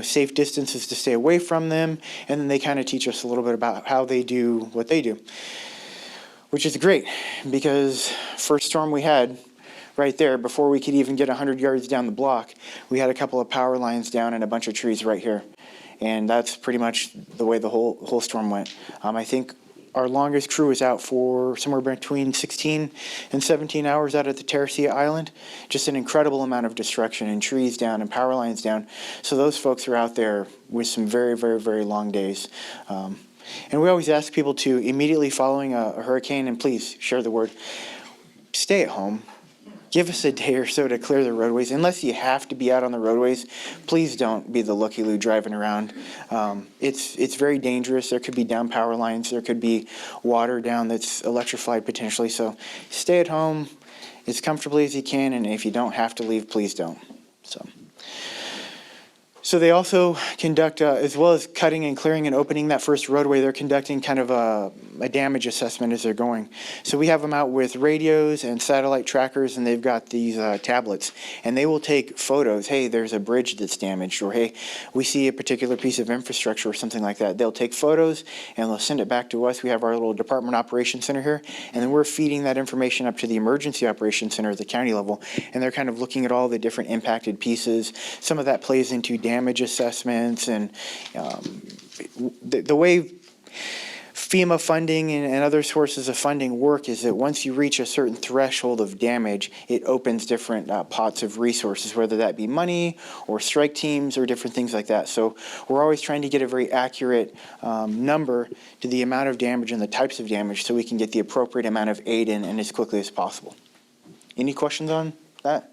S3: safe distances to stay away from them, and then they kind of teach us a little bit about how they do what they do, which is great, because first storm we had right there, before we could even get 100 yards down the block, we had a couple of power lines down and a bunch of trees right here. And that's pretty much the way the whole storm went. I think our longest crew was out for somewhere between 16 and 17 hours out at the Terracea Island. Just an incredible amount of destruction and trees down and power lines down. So those folks are out there with some very, very, very long days. And we always ask people to, immediately following a hurricane, and please share the word, stay at home. Give us a day or so to clear the roadways. Unless you have to be out on the roadways, please don't be the looky-loo driving around. It's very dangerous. There could be down power lines. There could be water down that's electrified potentially. So stay at home as comfortably as you can, and if you don't have to leave, please don't. So they also conduct, as well as cutting and clearing and opening that first roadway, they're conducting kind of a damage assessment as they're going. So we have them out with radios and satellite trackers, and they've got these tablets, and they will take photos. Hey, there's a bridge that's damaged, or hey, we see a particular piece of infrastructure or something like that. They'll take photos and they'll send it back to us. We have our little department operations center here, and then we're feeding that information up to the emergency operations center at the county level, and they're kind of looking at all the different impacted pieces. Some of that plays into damage assessments, and the way FEMA funding and other sources of funding work is that once you reach a certain threshold of damage, it opens different pots of resources, whether that be money or strike teams or different things like that. So we're always trying to get a very accurate number to the amount of damage and the types of damage so we can get the appropriate amount of aid in and as quickly as possible. Any questions on that?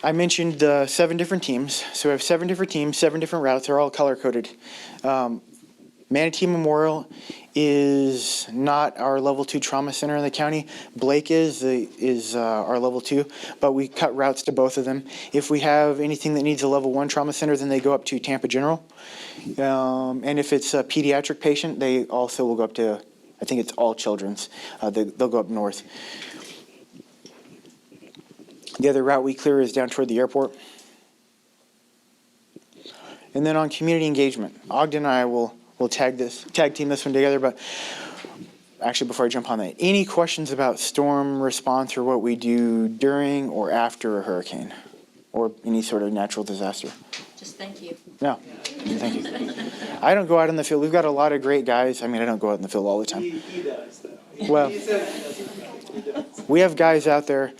S3: I mentioned the 7 different teams. So we have 7 different teams, 7 different routes. They're all color-coded. Manatee Memorial is not our level 2 trauma center in the county. Blake is our level 2, but we cut routes to both of them. If we have anything that needs a level 1 trauma center, then they go up to Tampa General. And if it's a pediatric patient, they also will go up to, I think it's all children's. They'll go up north. The other route we clear is down toward the airport. And then on community engagement, Ogden and I will tag team this one together, but actually before I jump on that, any questions about storm response or what we do during or after a hurricane or any sort of natural disaster?
S4: Just thank you.
S3: No, thank you. I don't go out in the field. We've got a lot of great guys. I mean, I don't go out in the field all the time.
S2: He does, though.
S3: Well,
S2: He says he does.
S3: we have guys out there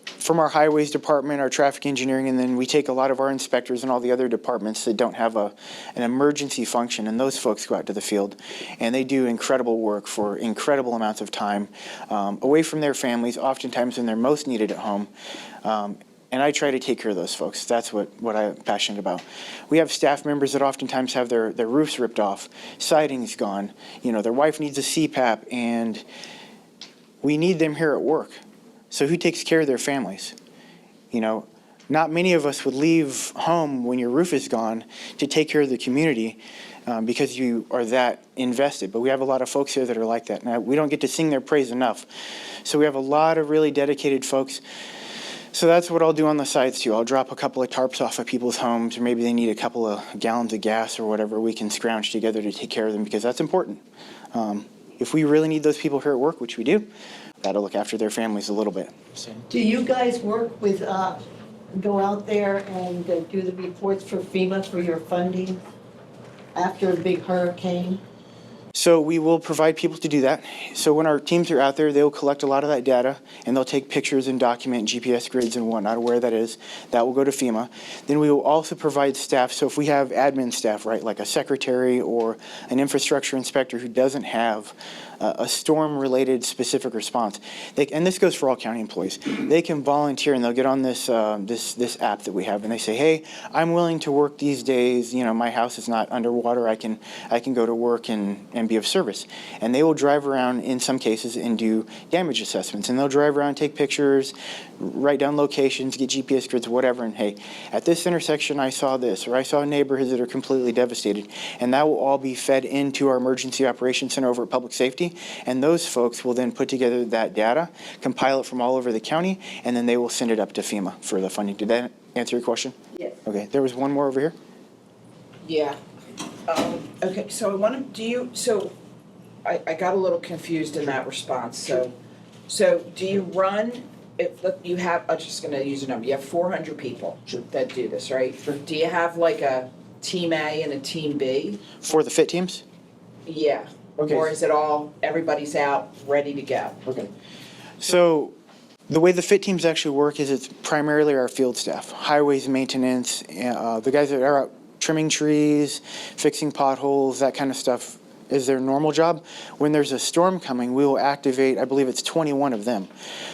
S3: from our highways department, our traffic engineering, and then we take a lot of our inspectors and all the other departments that don't have an emergency function, and those folks go out to the field, and they do incredible work for incredible amounts of time, away from their families, oftentimes when they're most needed at home. And I try to take care of those folks. That's what I'm passionate about. We have staff members that oftentimes have their roofs ripped off, siding's gone, their wife needs a CPAP, and we need them here at work. So who takes care of their families? Not many of us would leave home when your roof is gone to take care of the community because you are that invested. But we have a lot of folks here that are like that. Now, we don't get to sing their praise enough. So we have a lot of really dedicated folks. So that's what I'll do on the sides too. I'll drop a couple of tarps off of people's homes, or maybe they need a couple of gallons of gas or whatever. We can scrounge together to take care of them because that's important. If we really need those people here at work, which we do, that'll look after their families a little bit. So.
S5: Do you guys work with, go out there and do the reports for FEMA for your funding after a big hurricane?
S3: So we will provide people to do that. So when our teams are out there, they'll collect a lot of that data, and they'll take pictures and document GPS grids and whatnot of where that is. That will go to FEMA. Then we will also provide staff. So if we have admin staff, right, like a secretary or an infrastructure inspector who doesn't have a storm-related specific response, and this goes for all county employees, they can volunteer and they'll get on this app that we have, and they say, hey, I'm willing to work these days. My house is not underwater. I can go to work and be of service. And they will drive around in some cases and do damage assessments. And they'll drive around, take pictures, write down locations, get GPS grids, whatever. And hey, at this intersection, I saw this, or I saw neighborhoods that are completely devastated. And that will all be fed into our emergency operations center over at Public Safety. And those folks will then put together that data, compile it from all over the county, and then they will send it up to FEMA for the funding. Did that answer your question?
S6: Yes.
S3: Okay, there was one more over here.
S6: Yeah. Okay, so I got a little confused in that response, so do you run, if you have, I'm just gonna use a number, you have 400 people that do this, right?
S3: Sure.
S6: Do you have like a team A and a team B?
S3: For the FIT teams?
S6: Yeah.
S3: Okay.
S6: Or is it all, everybody's out, ready to go?
S3: Okay. So the way the FIT teams actually work is it's primarily our field staff, highways maintenance, the guys that are out trimming trees, fixing potholes, that kind of stuff is their normal job. When there's a storm coming, we will activate, I believe it's 21 of them.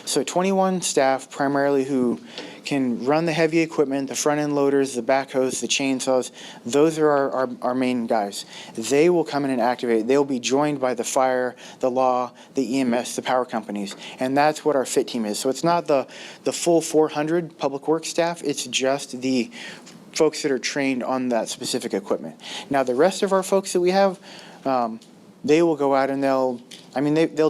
S3: So 21 staff primarily who can run the heavy equipment, the front end loaders, the backhoes, the chainsaws. Those are our main guys. They will come in and activate. They'll be joined by the fire, the law, the EMS, the power companies. And that's what our FIT team is. So it's not the full 400 public works staff. It's just the folks that are trained on that specific equipment. Now the rest of our folks that we have, they will go out and they'll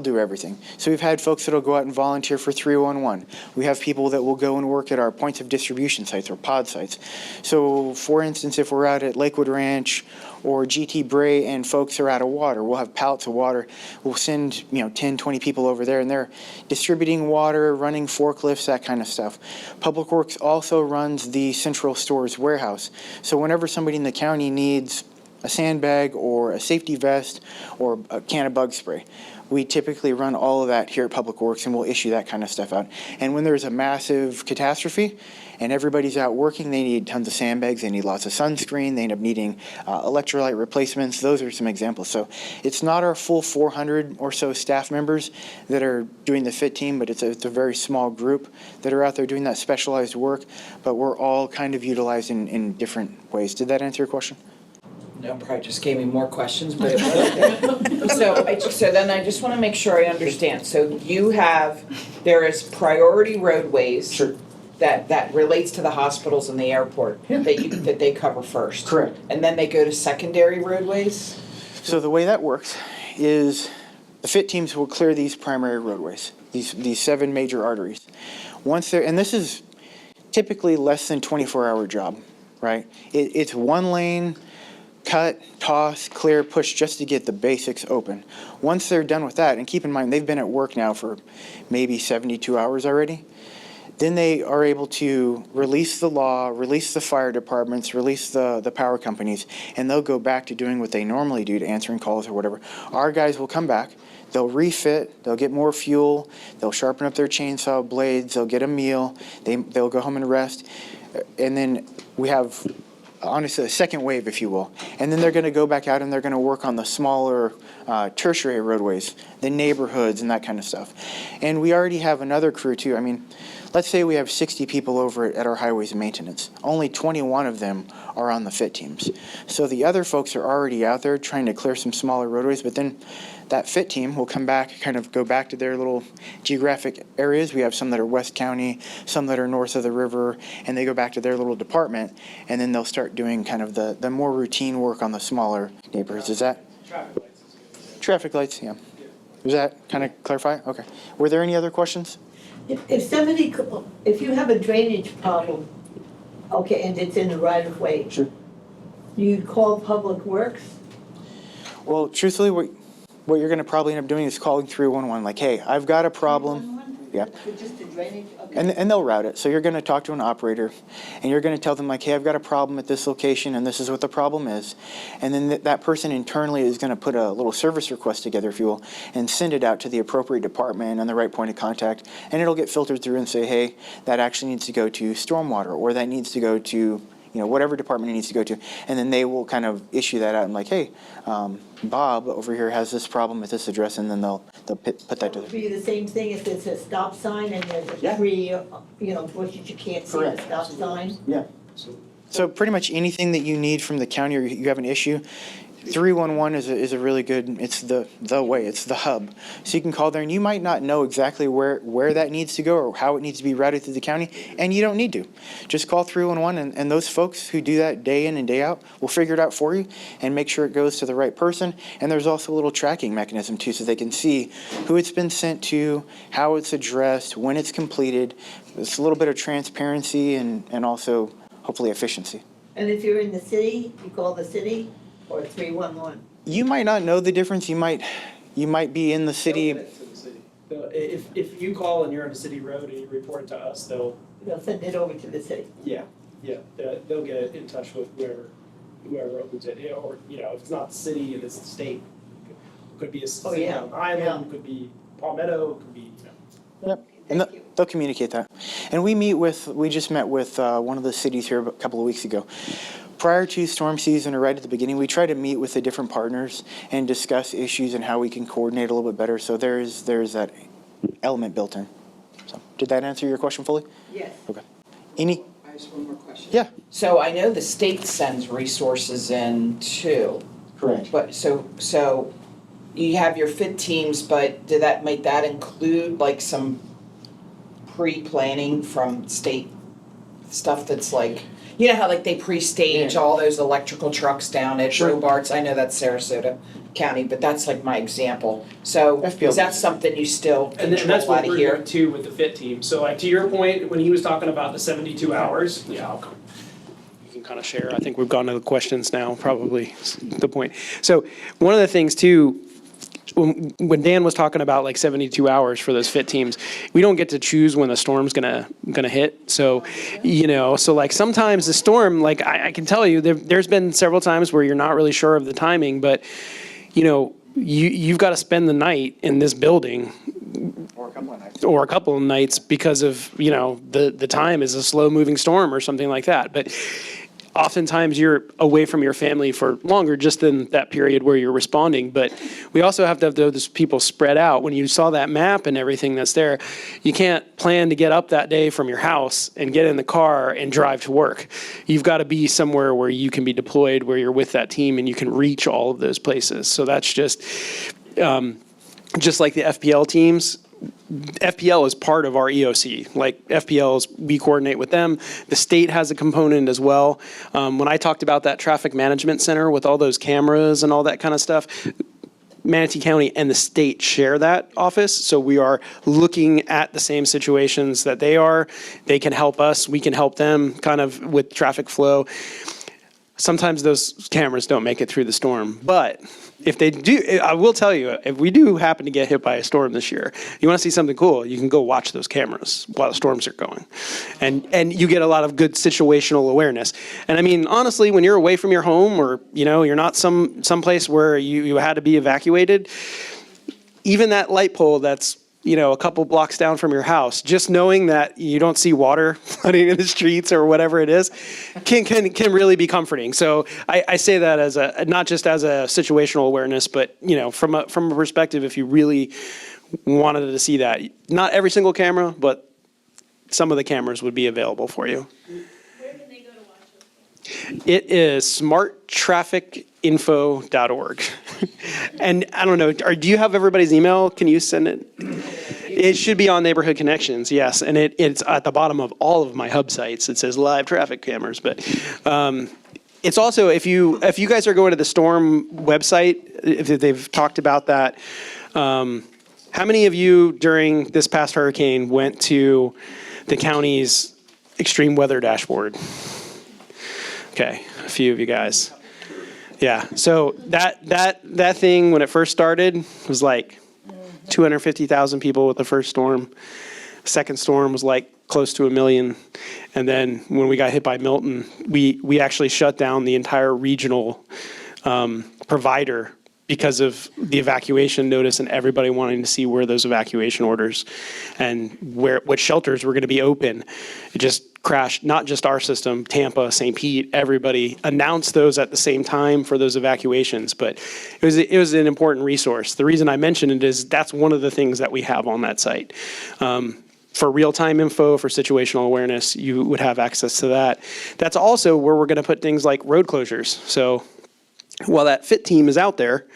S3: do everything. So we've had folks that'll go out and volunteer for 311. We have people that will go and work at our points of distribution sites or pod sites. So for instance, if we're out at Lakewood Ranch or GT Bray and folks are out of water, we'll have pallets of water. We'll send 10, 20 people over there and they're distributing water, running forklifts, that kind of stuff. Public Works also runs the central stores warehouse. So whenever somebody in the county needs a sandbag or a safety vest or a can of bug spray, we typically run all of that here at Public Works and we'll issue that kind of stuff out. And when there's a massive catastrophe and everybody's out working, they need tons of sandbags, they need lots of sunscreen, they end up needing electrolyte replacements. Those are some examples. So it's not our full 400 or so staff members that are doing the FIT team, but it's a very small group that are out there doing that specialized work, but we're all kind of utilized in different ways. Did that answer your question?
S6: No, probably just gave me more questions, but it was okay. So then I just want to make sure I understand. So there is priority roadways.
S3: Sure.
S6: That relates to the hospitals and the airport that they cover first.
S3: Correct.
S6: And then they go to secondary roadways?
S3: So the way that works is the FIT teams will clear these primary roadways, these 7 major arteries. And this is typically less than 24-hour job, right? It's one lane, cut, toss, clear, push, just to get the basics open. Once they're done with that, and keep in mind they've been at work now for maybe 72 hours already, then they are able to release the law, release the fire departments, release the power companies, and they'll go back to doing what they normally do, to answering calls or whatever. Our guys will come back, they'll refit, they'll get more fuel, they'll sharpen up their chainsaw blades, they'll get a meal, they'll go home and rest, and then we have, honestly, a second wave, if you will. And then they're going to go back out and they're going to work on the smaller tertiary roadways, the neighborhoods and that kind of stuff. And we already have another crew too. I mean, let's say we have 60 people over at our highways maintenance. Only 21 of them are on the FIT teams. So the other folks are already out there trying to clear some smaller roadways, but then that FIT team will come back, kind of go back to their little geographic areas. We have some that are West County, some that are north of the river, and they go back to their little department, and then they'll start doing kind of the more routine work on the smaller neighborhoods. Is that?
S2: Traffic lights is good.
S3: Traffic lights, yeah. Does that kind of clarify? Okay. Were there any other questions?
S5: If you have a drainage problem, okay, and it's in the right of way.
S3: Sure.
S5: You call Public Works?
S3: Well, truthfully, what you're going to probably end up doing is calling 311, like, hey, I've got a problem. Yeah.
S5: For just the drainage? Okay.
S3: And they'll route it. So you're going to talk to an operator, and you're going to tell them, like, hey, I've got a problem at this location, and this is what the problem is. And then that person internally is going to put a little service request together, if you will, and send it out to the appropriate department and the right point of contact. And it'll get filtered through and say, hey, that actually needs to go to stormwater, or that needs to go to whatever department it needs to go to. And then they will kind of issue that out and like, hey, Bob over here has this problem at this address, and then they'll put that to
S5: Would it be the same thing if it's a stop sign and there's a tree, bushes you can't see the stop sign?
S3: Yeah. So pretty much anything that you need from the county or you have an issue, 311 is a really good, it's the way, it's the hub. So you can call there and you might not know exactly where that needs to go or how it needs to be routed through the county, and you don't need to. Just call 311 and those folks who do that day in and day out will figure it out for you and make sure it goes to the right person. And there's also a little tracking mechanism too, so they can see who it's been sent to, how it's addressed, when it's completed. It's a little bit of transparency and also hopefully efficiency.
S5: And if you're in the city, you call the city or 311?
S3: You might not know the difference. You might be in the city.
S7: They'll send it to the city. If you call and you're on a city road and you report it to us,
S5: They'll send it over to the city.
S7: they'll get in touch with whoever opens it, or if it's not the city and it's the state, it could be a city on an island, could be Palmetto, it could be
S3: Yep. And they'll communicate that. And we just met with one of the cities here a couple of weeks ago. Prior to storm season or right at the beginning, we try to meet with the different partners and discuss issues and how we can coordinate a little bit better. So there's that element built in. So did that answer your question fully?
S5: Yes.
S3: Okay.
S6: I have one more question.
S3: Yeah.
S6: So I know the state sends resources in too.
S3: Correct.
S6: But so you have your FIT teams, but might that include like some pre-planning from state stuff that's like, you know how like they pre-stage
S3: Yeah.
S6: all those electrical trucks down at
S3: Sure.
S6: Robarts? I know that's Sarasota County, but that's like my example. So
S3: FPL.
S6: is that something you still
S7: And then that's
S6: control
S7: what
S6: out of
S7: we're
S6: here?
S7: doing too with the fit team. So like to your point, when he was talking about the 72 hours, yeah, I'll come.
S2: You can kind of share. I think we've gone to the questions now, probably is the point. So one of the things too, when Dan was talking about like 72 hours for those fit teams, we don't get to choose when the storm's gonna hit. So, so like sometimes the storm, like I can tell you, there's been several times where you're not really sure of the timing, but you've got to spend the night in this building or a couple of nights because of, the time is a slow moving storm or something like that. But oftentimes you're away from your family for longer just than that period where you're responding. But we also have to have those people spread out. When you saw that map and everything that's there, you can't plan to get up that day from your house and get in the car and drive to work. You've got to be somewhere where you can be deployed, where you're with that team and you can reach all of those places. So that's just like the FPL teams. FPL is part of our EOC. Like FPLs, we coordinate with them. The state has a component as well. When I talked about that traffic management center with all those cameras and all that kind of stuff, Manatee County and the state share that office. So we are looking at the same situations that they are. They can help us. We can help them kind of with traffic flow. Sometimes those cameras don't make it through the storm, but if they do, I will tell you, if we do happen to get hit by a storm this year, you want to see something cool, you can go watch those cameras while the storms are going. And you get a lot of good situational awareness. And I mean, honestly, when you're away from your home or, you're not someplace where you had to be evacuated, even that light pole that's a couple blocks down from your house, just knowing that you don't see water flooding in the streets or whatever it is, can really be comforting. So I say that as not just as a situational awareness, but from a perspective, if you really wanted to see that, not every single camera, but some of the cameras would be available for you.
S1: Where can they go to watch those?
S2: It is smarttrafficinfo.org. And I don't know, do you have everybody's email? Can you send it? It should be on Neighborhood Connections, yes. And it's at the bottom of all of my hub sites. It says live traffic cameras. But it's also, if you guys are going to the Storm website, if they've talked about that, how many of you during this past hurricane went to the county's extreme weather dashboard? Okay, a few of you guys. Yeah, so that thing, when it first started, was like 250,000 people with the first storm. Second storm was like close to 1 million. And then when we got hit by Milton, we actually shut down the entire regional provider because of the evacuation notice and everybody wanting to see where those evacuation orders and what shelters were going to be open. It just crashed, not just our system, Tampa, St. Pete, everybody announced those at the same time for those evacuations. But it was an important resource. The reason I mention it is that's one of the things that we have on that site. For real-time info, for situational awareness, you would have access to that. That's also where we're going to put things like road closures. So while that FIT team is out there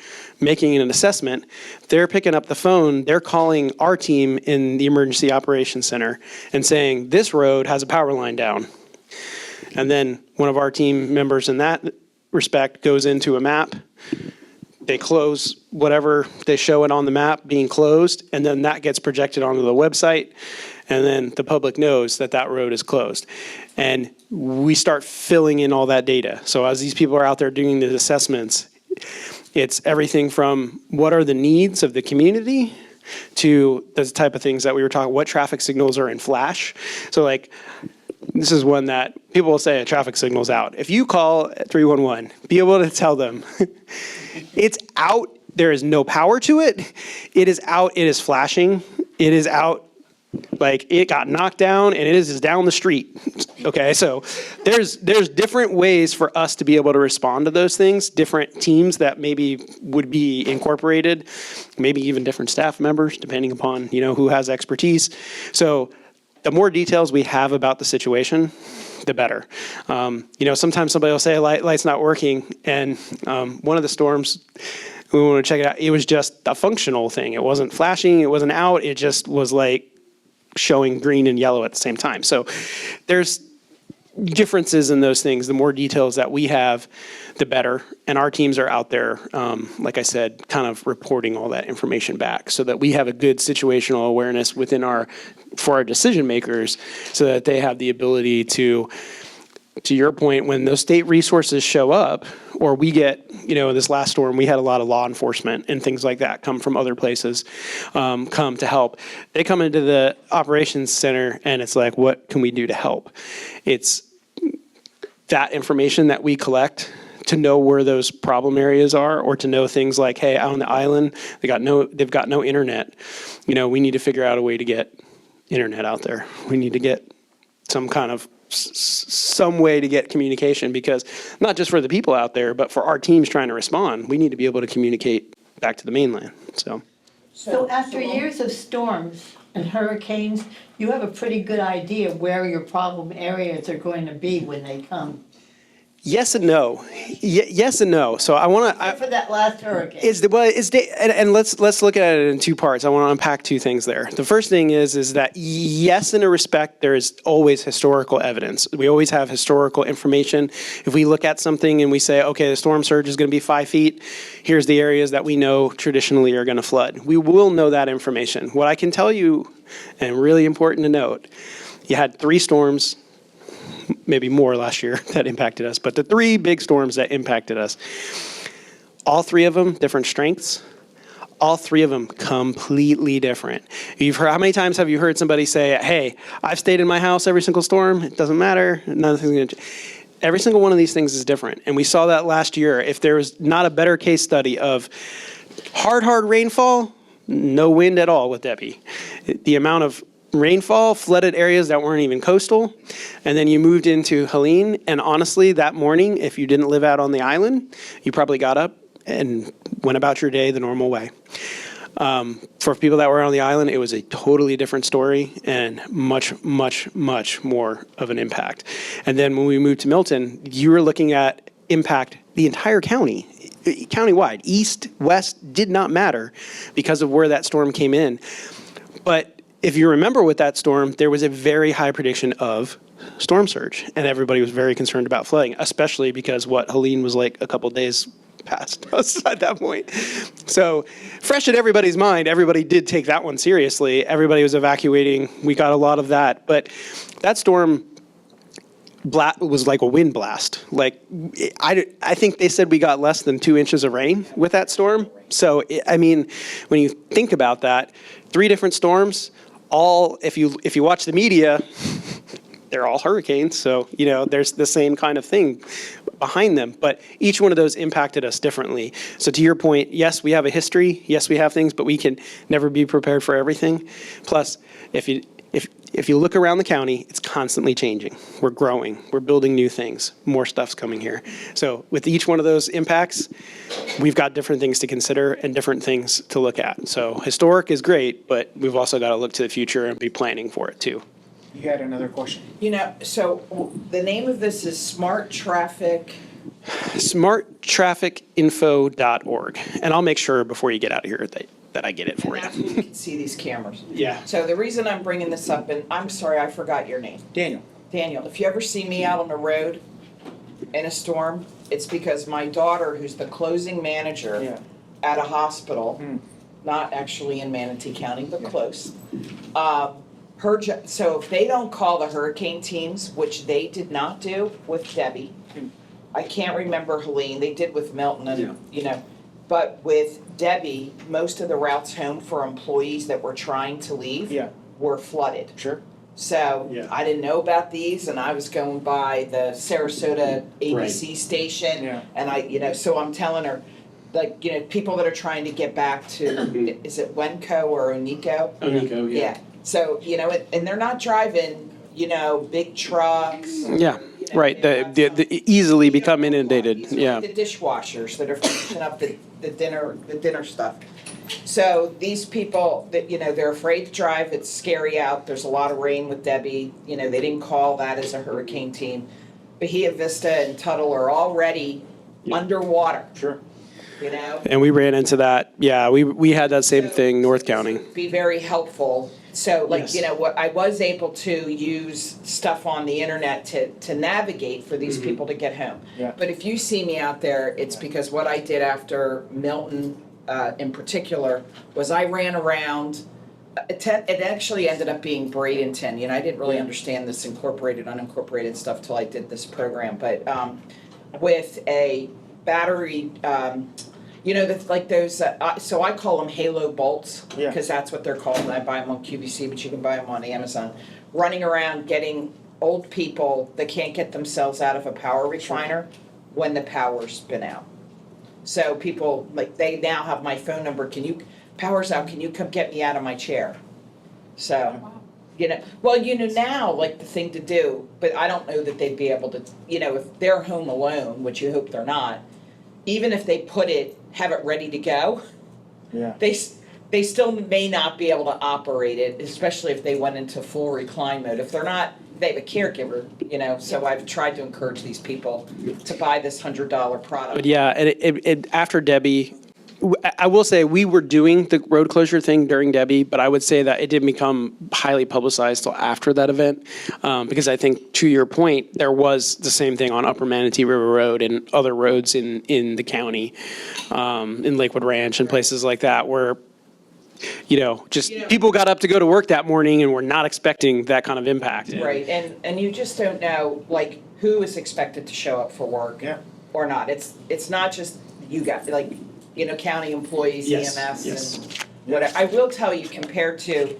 S2: making an assessment, they're picking up the phone, they're calling our team in the Emergency Operations Center and saying, this road has a power line down. And then one of our team members in that respect goes into a map, they close whatever, they show it on the map being closed, and then that gets projected onto the website, and then the public knows that that road is closed. And we start filling in all that data. So as these people are out there doing the assessments, it's everything from what are the needs of the community to the type of things that we were talking, what traffic signals are in flash. So like, this is one that people will say a traffic signal's out. If you call 311, be able to tell them it's out, there is no power to it, it is out, it is flashing, it is out, like it got knocked down and it is down the street. Okay, so there's different ways for us to be able to respond to those things, different teams that maybe would be incorporated, maybe even different staff members, depending upon, who has expertise. So the more details we have about the situation, the better. Sometimes somebody will say light's not working, and one of the storms, we want to check it out, it was just a functional thing. It wasn't flashing, it wasn't out, it just was like showing green and yellow at the same time. So differences in those things, the more details that we have, the better. And our teams are out there, like I said, kind of reporting all that information back so that we have a good situational awareness for our decision makers so that they have the ability to your point, when those state resources show up, or we get, this last storm, we had a lot of law enforcement and things like that come from other places, come to help. They come into the operations center and it's like, what can we do to help? It's that information that we collect to know where those problem areas are, or to know things like, hey, out on the island, they've got no internet. We need to figure out a way to get internet out there. We need to get some way to get communication, because not just for the people out there, but for our teams trying to respond, we need to be able to communicate back to the mainland.
S5: So after years of storms and hurricanes, you have a pretty good idea where your problem areas are going to be when they come.
S2: Yes and no. Yes and no. So I want to.
S5: For that last hurricane.
S2: And let's look at it in two parts. I want to unpack two things there. The first thing is that yes, in a respect, there is always historical evidence. We always have historical information. If we look at something and we say, okay, the storm surge is going to be 5 feet, here's the areas that we know traditionally are going to flood. We will know that information. What I can tell you, and really important to note, you had 3 storms, maybe more last year, that impacted us. But the 3 big storms that impacted us, all 3 of them, different strengths. All 3 of them completely different. How many times have you heard somebody say, hey, I've stayed in my house every single storm. It doesn't matter. Nothing's going to change. Every single one of these things is different. And we saw that last year. If there was not a better case study of hard rainfall, no wind at all with Debbie. The amount of rainfall flooded areas that weren't even coastal, and then you moved into Helene, and honestly, that morning, if you didn't live out on the island, you probably got up and went about your day the normal way. For people that were on the island, it was a totally different story and much, much, much more of an impact. And then when we moved to Milton, you were looking at impact the entire county, countywide. East, west did not matter because of where that storm came in. But if you remember with that storm, there was a very high prediction of storm surge, and everybody was very concerned about flooding, especially because Helene was like a couple days past us at that point. So fresh in everybody's mind, everybody did take that one seriously. Everybody was evacuating. We got a lot of that. But that storm was like a wind blast. Like, I think they said we got less than 2 inches of rain with that storm. So, when you think about that, 3 different storms, all, if you watch the media, they're all hurricanes. So, there's the same kind of thing behind them. But each one of those impacted us differently. So to your point, yes, we have a history. Yes, we have things, but we can never be prepared for everything. Plus, if you look around the county, it's constantly changing. We're growing. We're building new things. More stuff's coming here. So with each one of those impacts, we've got different things to consider and different things to look at. So historic is great, but we've also got to look to the future and be planning for it too.
S3: You had another question?
S6: So the name of this is Smart Traffic.
S2: smarttrafficinfo.org. And I'll make sure before you get out of here that I get it for
S6: And that's
S2: you.
S6: where you can see these cameras.
S2: Yeah.
S6: So the reason I'm bringing this up, and I'm sorry, I forgot your name.
S3: Daniel.
S6: Daniel, if you ever see me out on the road in a storm, it's because my daughter, who's the closing manager at a hospital, not actually in Manatee County, but close, so if they don't call the hurricane teams, which they did not do with Debbie, I can't remember Helene, they did with Milton and, but with Debbie, most of the routes home for employees that were trying to leave were flooded.
S3: Sure.
S6: So I didn't know about these, and I was going by the Sarasota ABC station, and so I'm telling her, people that are trying to get back to, is it Wenco or Onico?
S2: Onico, yeah.
S6: So, and they're not driving, big trucks.
S2: Yeah, right. The easily become inundated.
S6: These are
S2: Yeah.
S6: like the dishwashers that are finishing up the dinner stuff. So these people that, they're afraid to drive. It's scary out. There's a lot of rain with Debbie. They didn't call that as a hurricane team. Bahia Vista and Tuttle are already underwater.
S3: Sure.
S2: And we ran into that. Yeah, we had that same thing, North County.
S6: Be very helpful So like, you
S2: Yes.
S6: know, what I was able to use stuff on the internet to navigate for these people to get home.
S3: Yeah.
S6: But if you see me out there, it's because what I did after Milton, in particular, was I ran around. It actually ended up being Bradenton. You know, I didn't really understand this incorporated, unincorporated stuff till I did this program. But with a battery, you know, that's like those. So I call them Halo bolts
S3: Yeah.
S6: because that's what they're called. And I buy them on QVC, but you can buy them on Amazon. Running around getting old people that can't get themselves out of a power recliner when the power's been out. So people, like, they now have my phone number. Power's out, can you come get me out of my chair? So, you know, well, you know, now, like, the thing to do, but I don't know that they'd be able to, you know, if they're home alone, which you hope they're not, even if they have it ready to go,
S3: Yeah.
S6: they still may not be able to operate it, especially if they went into full recline mode. If they're not, they have a caregiver, you know, so I've tried to encourage these people to buy this $100 product.
S2: But yeah, and it after Debbie, I will say we were doing the road closure thing during Debbie, but I would say that it didn't become highly publicized till after that event, because I think, to your point, there was the same thing on Upper Manatee River Road and other roads in the county, in Lakewood Ranch and places like that, where, you know, just people got up to go to work that morning and were not expecting that kind of impact.
S6: Right, and you just don't know, like, who is expected to show up for work
S3: Yeah.
S6: or not. It's not just you got, like, you know, county employees,
S2: Yes,
S6: EMS,
S2: yes.
S6: and whatever. I will tell you, compared to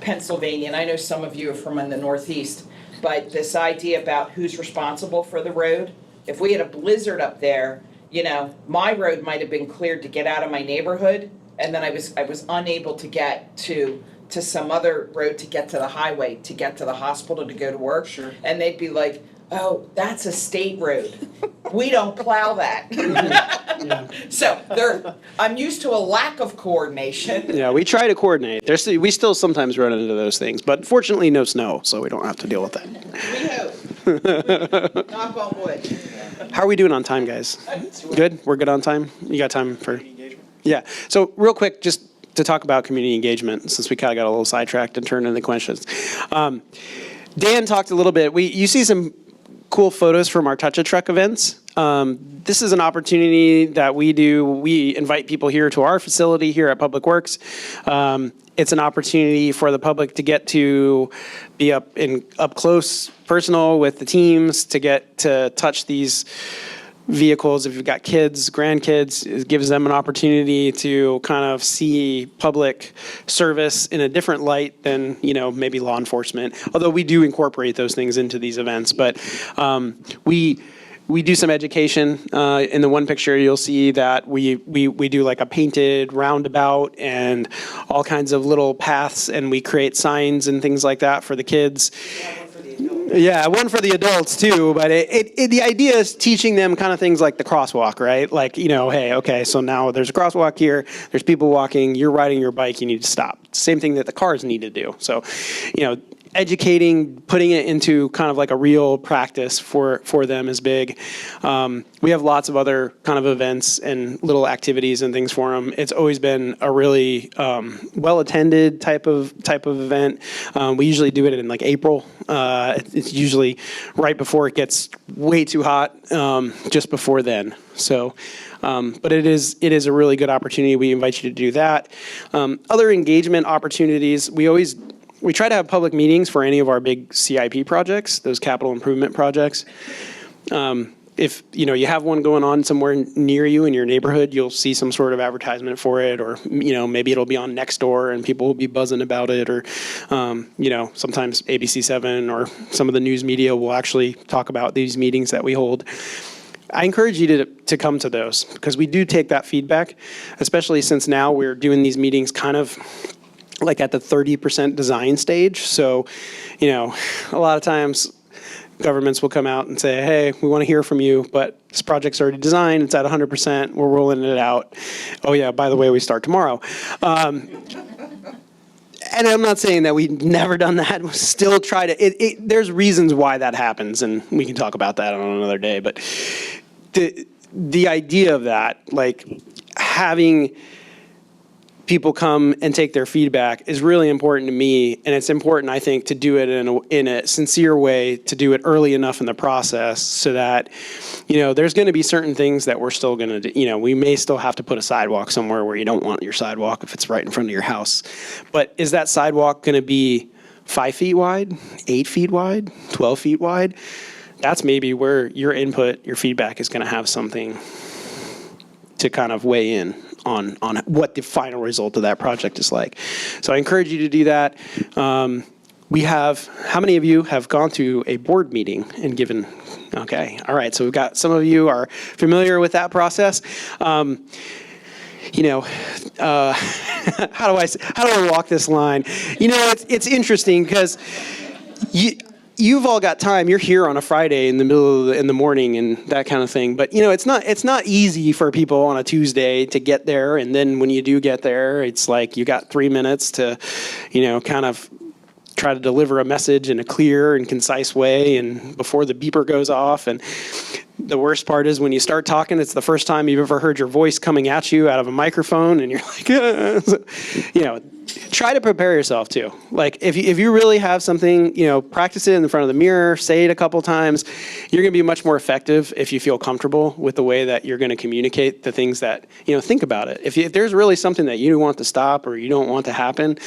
S6: Pennsylvania, and I know some of you are from in the Northeast, but this idea about who's responsible for the road, if we had a blizzard up there, you know, my road might have been cleared to get out of my neighborhood, and then I was unable to get to some other road to get to the highway, to get to the hospital, to go to work.
S3: Sure.
S6: And they'd be like, oh, that's a state road. We don't plow that. So I'm used to a lack of coordination.
S2: Yeah, we try to coordinate. We still sometimes run into those things, but fortunately, no snow, so we don't have to deal with that.
S6: We hope. Knock on wood.
S2: How are we doing on time, guys? Good? We're good on time? You got time for? Yeah. So real quick, just to talk about community engagement, since we kind of got a little sidetracked and turned into questions. Dan talked a little bit. You see some cool photos from our Touch a Truck events. This is an opportunity that we do. We invite people here to our facility here at Public Works. It's an opportunity for the public to get to be up close, personal with the teams, to get to touch these vehicles. If you've got kids, grandkids, it gives them an opportunity to kind of see public service in a different light than, you know, maybe law enforcement. Although we do incorporate those things into these events, but we do some education. In the one picture, you'll see that we do like a painted roundabout and all kinds of little paths, and we create signs and things like that for the kids. Yeah, one for the adults too, but the idea is teaching them kind of things like the crosswalk, right? Like, you know, hey, okay, so now there's a crosswalk here, there's people walking, you're riding your bike, you need to stop. Same thing that the cars need to do. So, you know, educating, putting it into kind of like a real practice for them is big. We have lots of other kind of events and little activities and things for them. It's always been a really well-attended type of event. We usually do it in like April. It's usually right before it gets way too hot, just before then. So, but it is a really good opportunity. We invite you to do that. Other engagement opportunities, we try to have public meetings for any of our big CIP projects, those capital improvement projects. If you have one going on somewhere near you in your neighborhood, you'll see some sort of advertisement for it, or maybe it'll be on Nextdoor and people will be buzzing about it, or sometimes ABC7 or some of the news media will actually talk about these meetings that we hold. I encourage you to come to those, because we do take that feedback, especially since now we're doing these meetings kind of like at the 30% design stage. So, a lot of times governments will come out and say, hey, we want to hear from you, but this project's already designed, it's at 100%, we're rolling it out. Oh yeah, by the way, we start tomorrow. And I'm not saying that we've never done that. We still try to, there's reasons why that happens, and we can talk about that on another day, but the idea of that, like having people come and take their feedback is really important to me. And it's important, I think, to do it in a sincere way, to do it early enough in the process so that, there's going to be certain things that we're still going to do. We may still have to put a sidewalk somewhere where you don't want your sidewalk if it's right in front of your house. But is that sidewalk going to be 5 feet wide, 8 feet wide, 12 feet wide? That's maybe where your input, your feedback is going to have something to kind of weigh in on what the final result of that project is like. So I encourage you to do that. How many of you have gone to a board meeting and given, okay, all right, so we've got, some of you are familiar with that process. How do I walk this line? It's interesting because you've all got time. You're here on a Friday in the morning and that kind of thing. But it's not easy for people on a Tuesday to get there. And then when you do get there, it's like you got 3 minutes to, kind of try to deliver a message in a clear and concise way, and before the beeper goes off. And the worst part is when you start talking, it's the first time you've ever heard your voice coming at you out of a microphone, and you're like, try to prepare yourself too. Like if you really have something, practice it in front of the mirror, say it a couple times. You're going to be much more effective if you feel comfortable with the way that you're going to communicate the things that, think about it. If there's really something that you want to stop or you don't want to happen,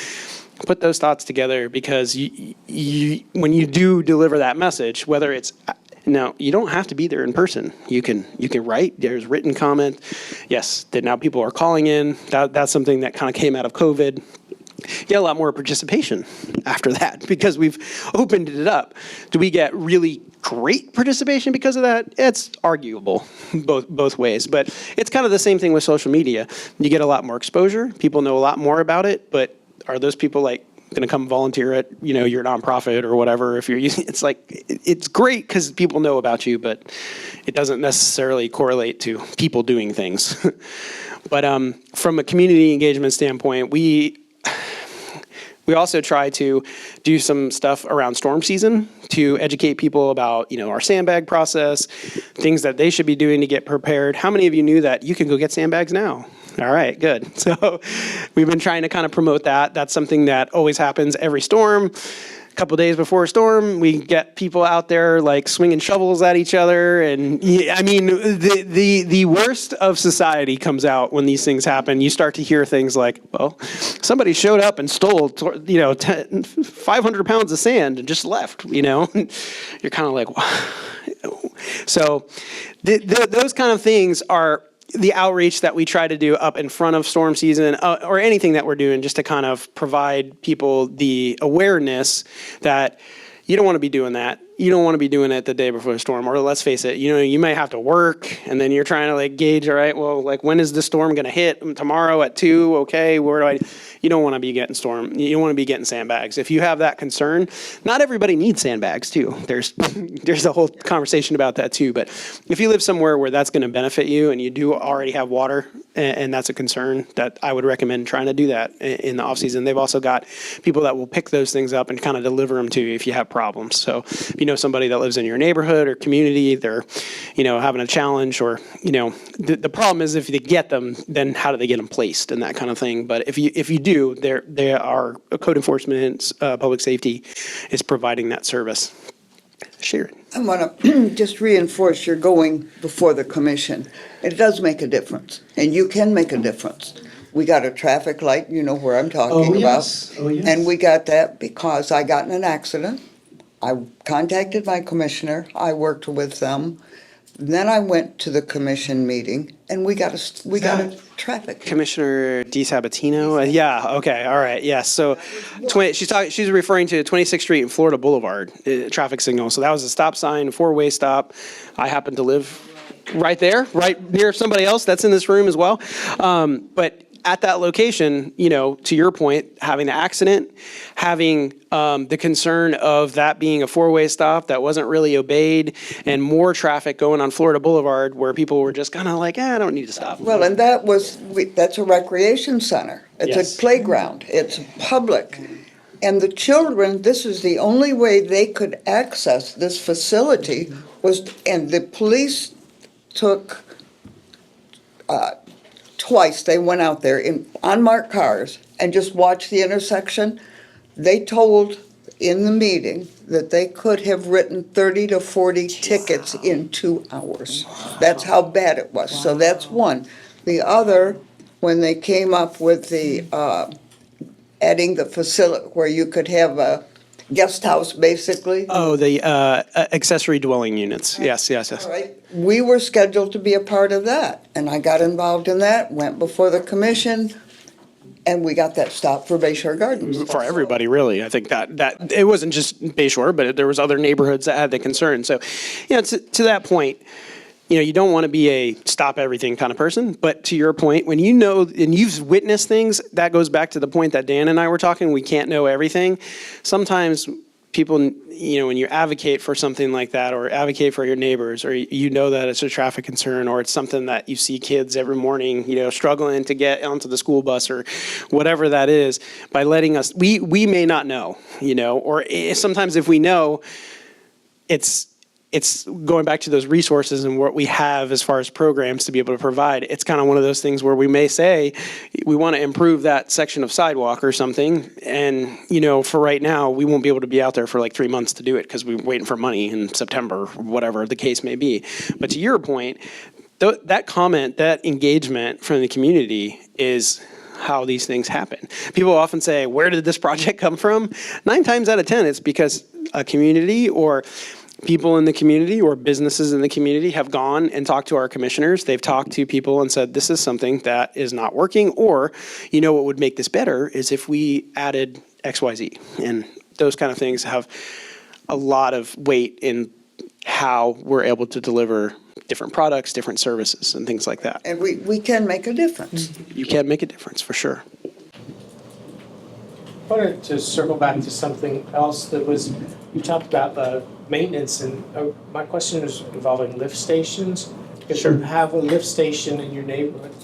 S2: put those thoughts together, because when you do deliver that message, whether it's, now, you don't have to be there in person. You can write. There's written comment. Yes, that now people are calling in. That's something that kind of came out of COVID. You get a lot more participation after that because we've opened it up. Do we get really great participation because of that? It's arguable both ways. But it's kind of the same thing with social media. You get a lot more exposure. People know a lot more about it. But are those people like going to come volunteer at your nonprofit or whatever? If you're using, it's like it's great because people know about you, but it doesn't necessarily correlate to people doing things. But from a community engagement standpoint, we also try to do some stuff around storm season to educate people about our sandbag process, things that they should be doing to get prepared. How many of you knew that you can go get sandbags now? All right, good. So we've been trying to kind of promote that. That's something that always happens every storm. A couple days before a storm, we get people out there like swinging shovels at each other. And the worst of society comes out when these things happen. You start to hear things like, well, somebody showed up and stole 500 pounds of sand and just left, You're kind of like, wow. So those kind of things are the outreach that we try to do up in front of storm season, or anything that we're doing, just to kind of provide people the awareness that you don't want to be doing that. You don't want to be doing it the day before the storm. Or let's face it, you may have to work, and then you're trying to like gauge, all right, well, like when is the storm going to hit? Tomorrow at 2, okay, where do I? You don't want to be getting you don't want to be getting sandbags. If you have that concern, not everybody needs sandbags too. There's a whole conversation about that too. But if you live somewhere where that's going to benefit you and you do already have water, and that's a concern, that I would recommend trying to do that in the off season. They've also got people that will pick those things up and kind of deliver them to you if you have problems. So if you know somebody that lives in your neighborhood or community, they're, having a challenge, or, the problem is if they get them, then how do they get them placed and that kind of thing. But if you do, they are code enforcement, public safety is providing that service. Sharon.
S8: I want to just reinforce you're going before the commission. It does make a difference, and you can make a difference. We got a traffic light, where I'm talking about.
S2: Oh, yes.
S8: And we got that because I got in an accident. I contacted my commissioner. I worked with them. Then I went to the commission meeting, and we got a traffic.
S2: Commissioner DiSabatino? Yeah, okay, all right, yes. So she's referring to 26th Street and Florida Boulevard, traffic signal. So that was a stop sign, 4-way stop. I happen to live right there, right near somebody else that's in this room as well. But at that location, to your point, having the accident, having the concern of that being a 4-way stop that wasn't really obeyed, and more traffic going on Florida Boulevard where people were just kind of like, I don't need to stop.
S8: Well, and that's a recreation center. It's
S2: Yes.
S8: a playground. It's public. And the children, this is the only way they could access this facility and the police took twice they went out there in unmarked cars and just watched the intersection. They told in the meeting that they could have written 30 to 40 tickets in 2 hours. That's how bad it was. So that's one. The other, when they came up with the, adding the facility where you could have a guest house, basically.
S2: Oh, the accessory dwelling units. Yes, yes, yes.
S8: All right, we were scheduled to be a part of that, and I got involved in that, went before the commission, and we got that stopped for Bayshore Gardens.
S2: For everybody, really. I think that it wasn't just Bayshore, but there was other neighborhoods that had the concern. So, to that point, you don't want to be a stop everything kind of person. But to your point, when you know and you've witnessed things, that goes back to the point that Dan and I were talking. We can't know everything. Sometimes people, when you advocate for something like that or advocate for your neighbors, or you know that it's a traffic concern or it's something that you see kids every morning, struggling to get onto the school bus or whatever that is, by letting us, we may not know, or sometimes if we know, it's going back to those resources and what we have as far as programs to be able to provide. It's kind of one of those things where we may say we want to improve that section of sidewalk or something. And, for right now, we won't be able to be out there for like 3 months to do it because we're waiting for money in September, whatever the case may be. But to your point, that comment, that engagement from the community is how these things happen. People often say, where did this project come from? 9 times out of 10, it's because a community or people in the community or businesses in the community have gone and talked to our commissioners. They've talked to people and said, this is something that is not working, or, what would make this better is if we added XYZ. And those kind of things have a lot of weight in how we're able to deliver different products, different services, and things like that.
S8: And we can make a difference.
S2: You can make a difference, for sure.
S9: I wanted to circle back to something else that was, you talked about the maintenance, and my question is involving lift stations. If you have a lift station in your neighborhood,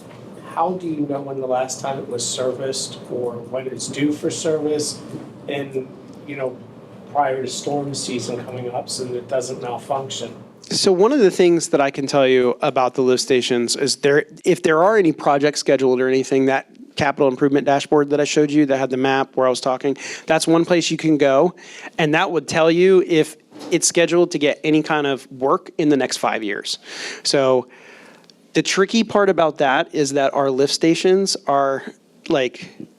S9: how do you know when the last time it was serviced or when it's due for service? And, prior to storm season coming up so that it doesn't malfunction?
S2: So one of the things that I can tell you about the lift stations is if there are any projects scheduled or anything, that capital improvement dashboard that I showed you that had the map where I was talking, that's one place you can go, and that would tell you if it's scheduled to get any kind of work in the next 5 years. So the tricky part about that is that our lift stations are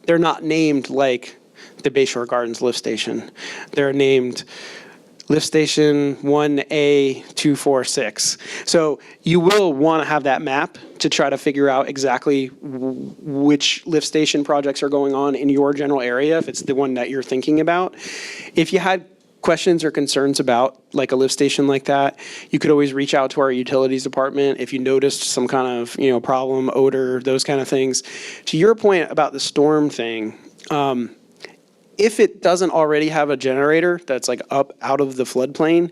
S2: they're not named like the Bayshore Gardens lift station. They're named lift station 1A246. So you will want to have that map to try to figure out exactly which lift station projects are going on in your general area, if it's the one that you're thinking about. If you had questions or concerns about like a lift station like that, you could always reach out to our utilities department if you noticed some kind of problem, odor, those kind of things. To your point about the storm thing, if it doesn't already have a generator that's up out of the floodplain,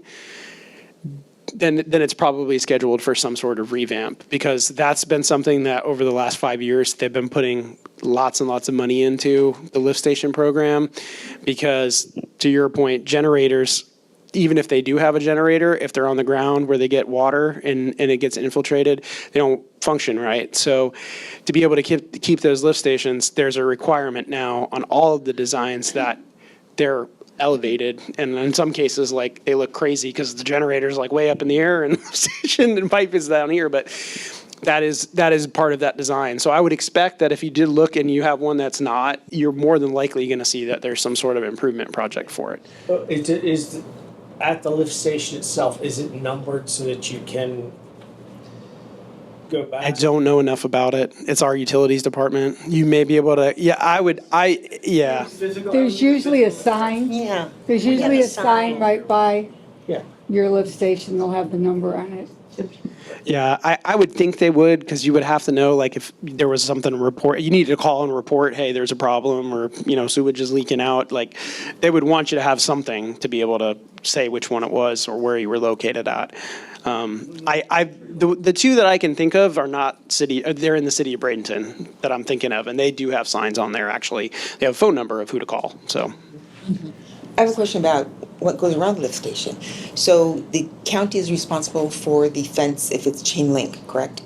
S2: then it's probably scheduled for some sort of revamp, because that's been something that over the last 5 years they've been putting lots and lots of money into the lift station program, because to your point, generators, even if they do have a generator, if they're on the ground where they get water and it gets infiltrated, they don't function right. So to be able to keep those lift stations, there's a requirement now on all of the designs that they're elevated, and in some cases they look crazy because the generator's way up in the air and the station and pipe is down here, but that is part of that design. So I would expect that if you did look and you have one that's not, you're more than likely going to see that there's some sort of improvement project for it.
S9: Is at the lift station itself, is it numbered so that you can go back?
S2: I don't know enough about it. It's our utilities department. You may be able to, yeah.
S10: There's usually a sign.
S11: Yeah.
S10: There's usually a sign right by
S9: Yeah.
S10: your lift station. They'll have the number on it.
S2: Yeah, I would think they would, because you would have to know, if there was something to report, you needed to call and report, hey, there's a problem, or, sewage is leaking out. They would want you to have something to be able to say which one it was or where you were located at. The two that I can think of are not they're in the city of Bradenton that I'm thinking of, and they do have signs on there, actually. They have a phone number of who to call, so.
S11: I have a question about what goes around the lift station. So the county is responsible for the fence if it's chain link, correct?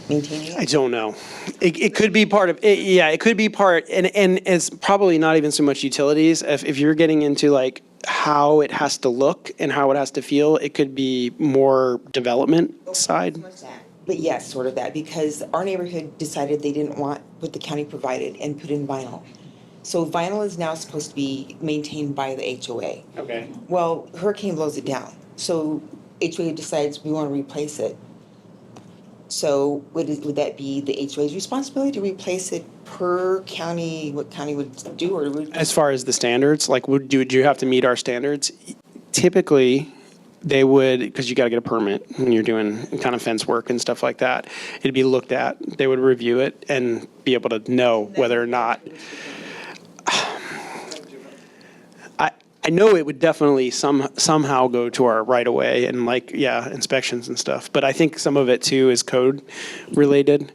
S11: maintaining
S2: I
S11: it?
S2: don't know. It could be part of, yeah, it could be part, and it's probably not even so much utilities. If you're getting into like how it has to look and how it has to feel, it could be more development side.
S11: But yes, sort of that, because our neighborhood decided they didn't want what the county provided and put in vinyl. So vinyl is now supposed to be maintained by the HOA.
S2: Okay.
S11: Well, hurricane blows it down, so HOA decides we want to replace it. So would that be the HOA's responsibility to replace it per county, what county would do, or would?
S2: As far as the standards, like would you have to meet our standards? Typically, they would, because you got to get a permit when you're doing kind of fence work and stuff like that. It'd be looked at, they would review it and be able to know whether or not. I know it would definitely somehow go to our right of way and like, yeah, inspections and stuff. But I think some of it too is code related.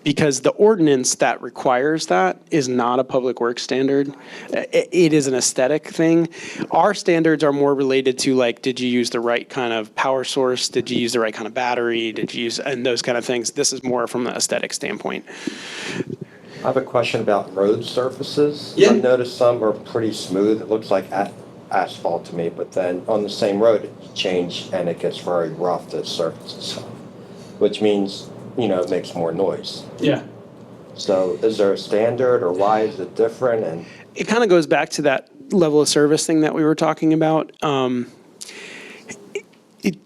S2: Because the ordinance that requires that is not a public works standard. It is an aesthetic thing. Our standards are more related to like, did you use the right kind of power source? Did you use the right kind of battery? Did you use, and those kind of things. This is more from the aesthetic standpoint.
S12: I have a question about road surfaces.
S2: Yeah.
S12: I've noticed some are pretty smooth. It looks like asphalt to me, but then on the same road, it change and it gets very rough, the surfaces, which means, you know, it makes more noise.
S2: Yeah.
S12: So is there a standard or why is it different? And
S2: It kind of goes back to that level of service thing that we were talking about.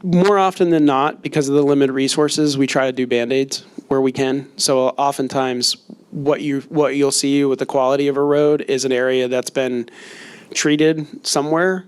S2: More often than not, because of the limited resources, we try to do Band-Aids where we can. So oftentimes what you'll see with the quality of a road is an area that's been treated somewhere,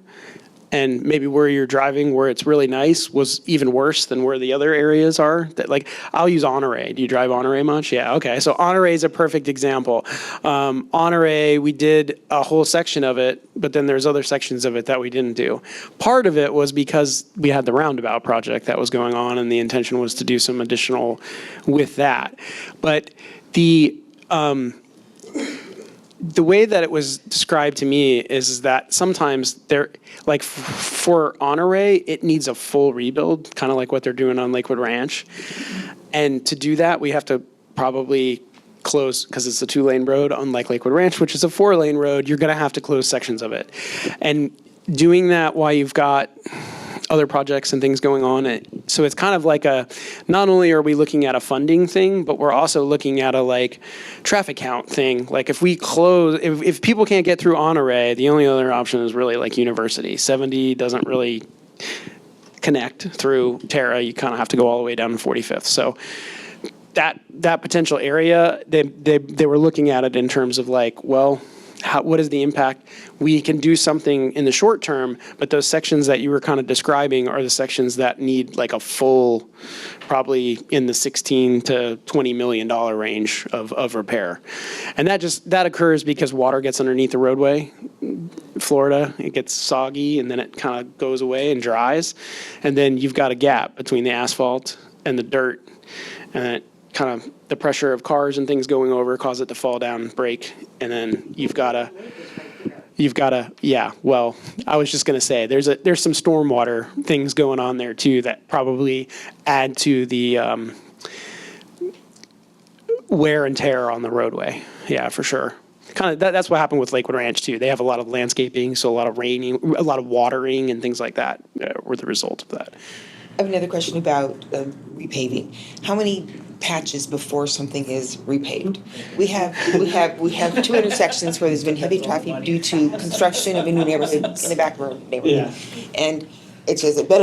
S2: and maybe where you're driving where it's really nice was even worse than where the other areas are. That, like, I'll use Honore. Do you drive Honore much? Yeah, okay. So Honore is a perfect example. Honore, we did a whole section of it, but then there's other sections of it that we didn't do. Part of it was because we had the roundabout project that was going on, and the intention was to do some additional with that. But the way that it was described to me is that sometimes like for Honore, it needs a full rebuild, kind of like what they're doing on Lakewood Ranch. And to do that, we have to probably close, because it's a 2-lane road, unlike Lakewood Ranch, which is a 4-lane road, you're going to have to close sections of it. And doing that while you've got other projects and things going on. So it's kind of like not only are we looking at a funding thing, but we're also looking at a like traffic count thing. Like if we close, if people can't get through Honore, the only other option is really like University. 70 doesn't really connect through Terra. You kind of have to go all the way down to 45th. So that potential area, they were looking at it in terms of like, well, what is the impact? We can do something in the short term, but those sections that you were kind of describing are the sections that need like a full, probably in the $16 to $20 million range of repair. And that occurs because water gets underneath the roadway. Florida, it gets soggy and then it kind of goes away and dries. And then you've got a gap between the asphalt and the dirt, and it kind of the pressure of cars and things going over cause it to fall down, break, and then you've got to, yeah, well, I was just going to say, there's some stormwater things going on there too that probably add to the wear and tear on the roadway. Yeah, for sure. Kind of that's what happened with Lakewood Ranch too. They have a lot of landscaping, so a lot of raining, a lot of watering and things like that were the result of that.
S11: I have another question about repaving. How many patches before something is repaved? We have two intersections where there's been heavy traffic due to construction of a new neighborhood in the back road neighborhood. Yeah. And it says, and can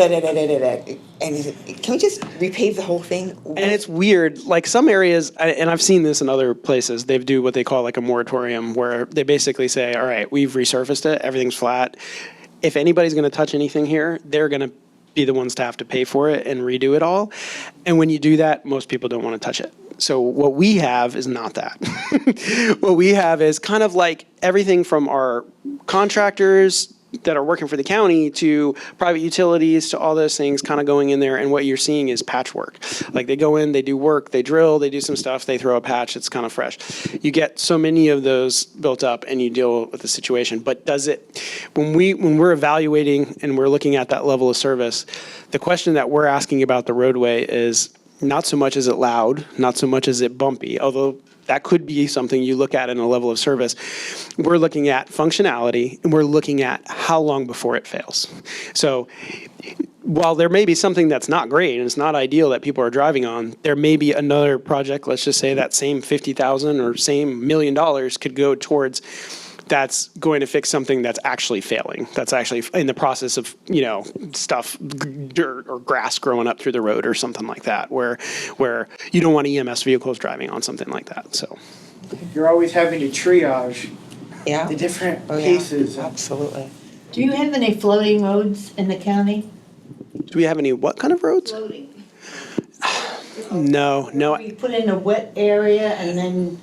S11: we just repave the whole thing?
S2: And it's weird, like some areas, and I've seen this in other places, they do what they call like a moratorium, where they basically say, all right, we've resurfaced it, everything's flat. If anybody's going to touch anything here, they're going to be the ones to have to pay for it and redo it all. And when you do that, most people don't want to touch it. So what we have is not that. What we have is kind of like everything from our contractors that are working for the county to private utilities to all those things kind of going in there. And what you're seeing is patchwork. Like they go in, they do work, they drill, they do some stuff, they throw a patch, it's kind of fresh. You get so many of those built up and you deal with the situation. But does it, when we're evaluating and we're looking at that level of service, the question that we're asking about the roadway is, Not so much is it loud, not so much is it bumpy, although that could be something you look at in a level of service. We're looking at functionality, and we're looking at how long before it fails. So while there may be something that's not great and it's not ideal that people are driving on, there may be another project, let's just say that same 50,000 or same $1 million could go towards that's going to fix something that's actually failing, that's actually in the process of, stuff, dirt or grass growing up through the road or something like that, where you don't want EMS vehicles driving on something like that, so.
S3: You're always having to triage
S11: Yeah.
S3: the different
S11: Oh, yeah.
S3: cases.
S11: Absolutely.
S5: Do you have any floating roads in the county?
S2: Do we have any, what kind of roads?
S5: Floating.
S2: No.
S5: You put in a wet area and then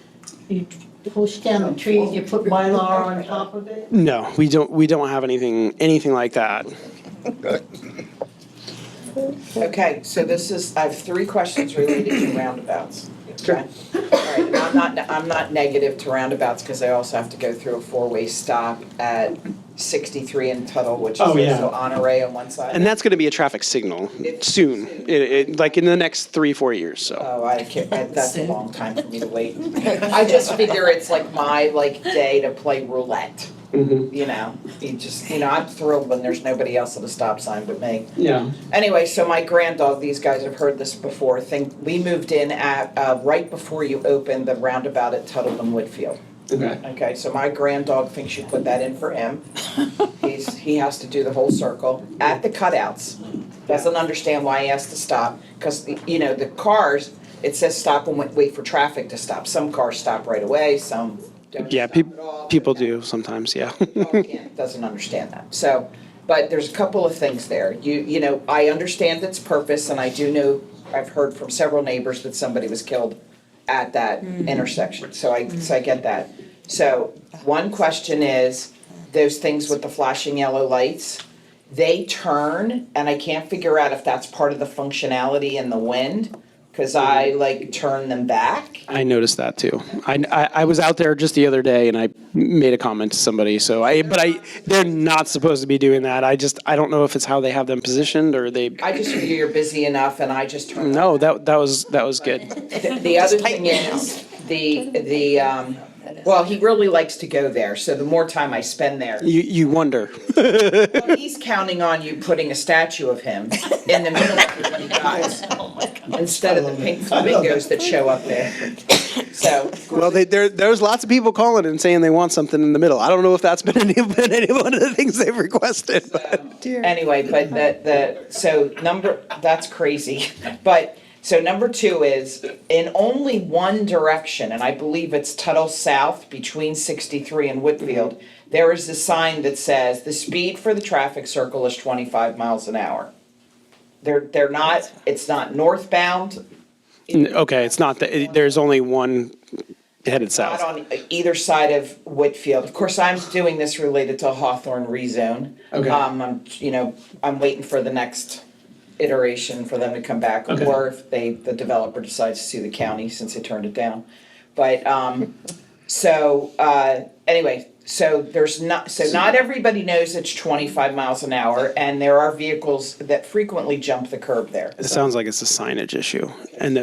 S5: you push down the trees, you put Mylar on top of it?
S2: No, we don't have anything like that.
S6: Okay, so I have 3 questions related to roundabouts. Okay. All right, and I'm not negative to roundabouts because I also have to go through a 4-way stop at 63 in Tuttle, which is
S2: Oh, yeah.
S6: also Honore on one side.
S2: And that's going to be a traffic signal soon, like in the next 3-4 years, so.
S6: Oh, I can't, that's a long time for me to wait. I just figure it's like my day to play roulette. You know, I'm thrilled when there's nobody else at a stop sign but me.
S2: Yeah.
S6: Anyway, so my granddog, these guys have heard this before, we moved in at, right before you opened the roundabout at Tuttle and Woodfield.
S2: Okay.
S6: Okay, so my granddog thinks you put that in for him. He has to do the whole circle at the cutouts. Doesn't understand why he has to stop, because, the cars, it says stop and wait for traffic to stop. Some cars stop right away, some don't
S2: Yeah,
S6: stop at all.
S2: people do sometimes, yeah.
S6: Doesn't understand that. So, but there's a couple of things there. I understand its purpose, and I do know, I've heard from several neighbors that somebody was killed at that intersection. So I get that. So one question is, those things with the flashing yellow lights, they turn, and I can't figure out if that's part of the functionality in the wind, because I turn them back.
S2: I noticed that too. I was out there just the other day and I made a comment to somebody, they're not supposed to be doing that. I don't know if it's how they have them positioned or they.
S6: I just figure you're busy enough, and I just turn them
S2: No,
S6: back.
S2: that was good.
S6: The other thing is, well, he really likes to go there, so the more time I spend there.
S2: You wonder.
S6: Well, he's counting on you putting a statue of him in the middle of everybody guys, instead of the pink flamingos that show up there. So.
S2: Well, there's lots of people calling and saying they want something in the middle. I don't know if that's been any one of the things they've requested, but.
S6: Anyway, but that's crazy, but. So number 2 is, in only one direction, and I believe it's Tuttle South between 63 and Whitfield, there is a sign that says, the speed for the traffic circle is 25 miles an hour. They're not, it's not northbound.
S2: Okay, it's not that, there's only one headed south.
S6: Not on either side of Whitfield. Of course, I'm doing this related to a Hawthorne rezone.
S2: Okay.
S6: I'm waiting for the next iteration for them to come back,
S2: Okay.
S6: or if the developer decides to sue the county since they turned it down. But, anyway, not everybody knows it's 25 miles an hour, and there are vehicles that frequently jump the curb there.
S2: It sounds like it's a signage issue, and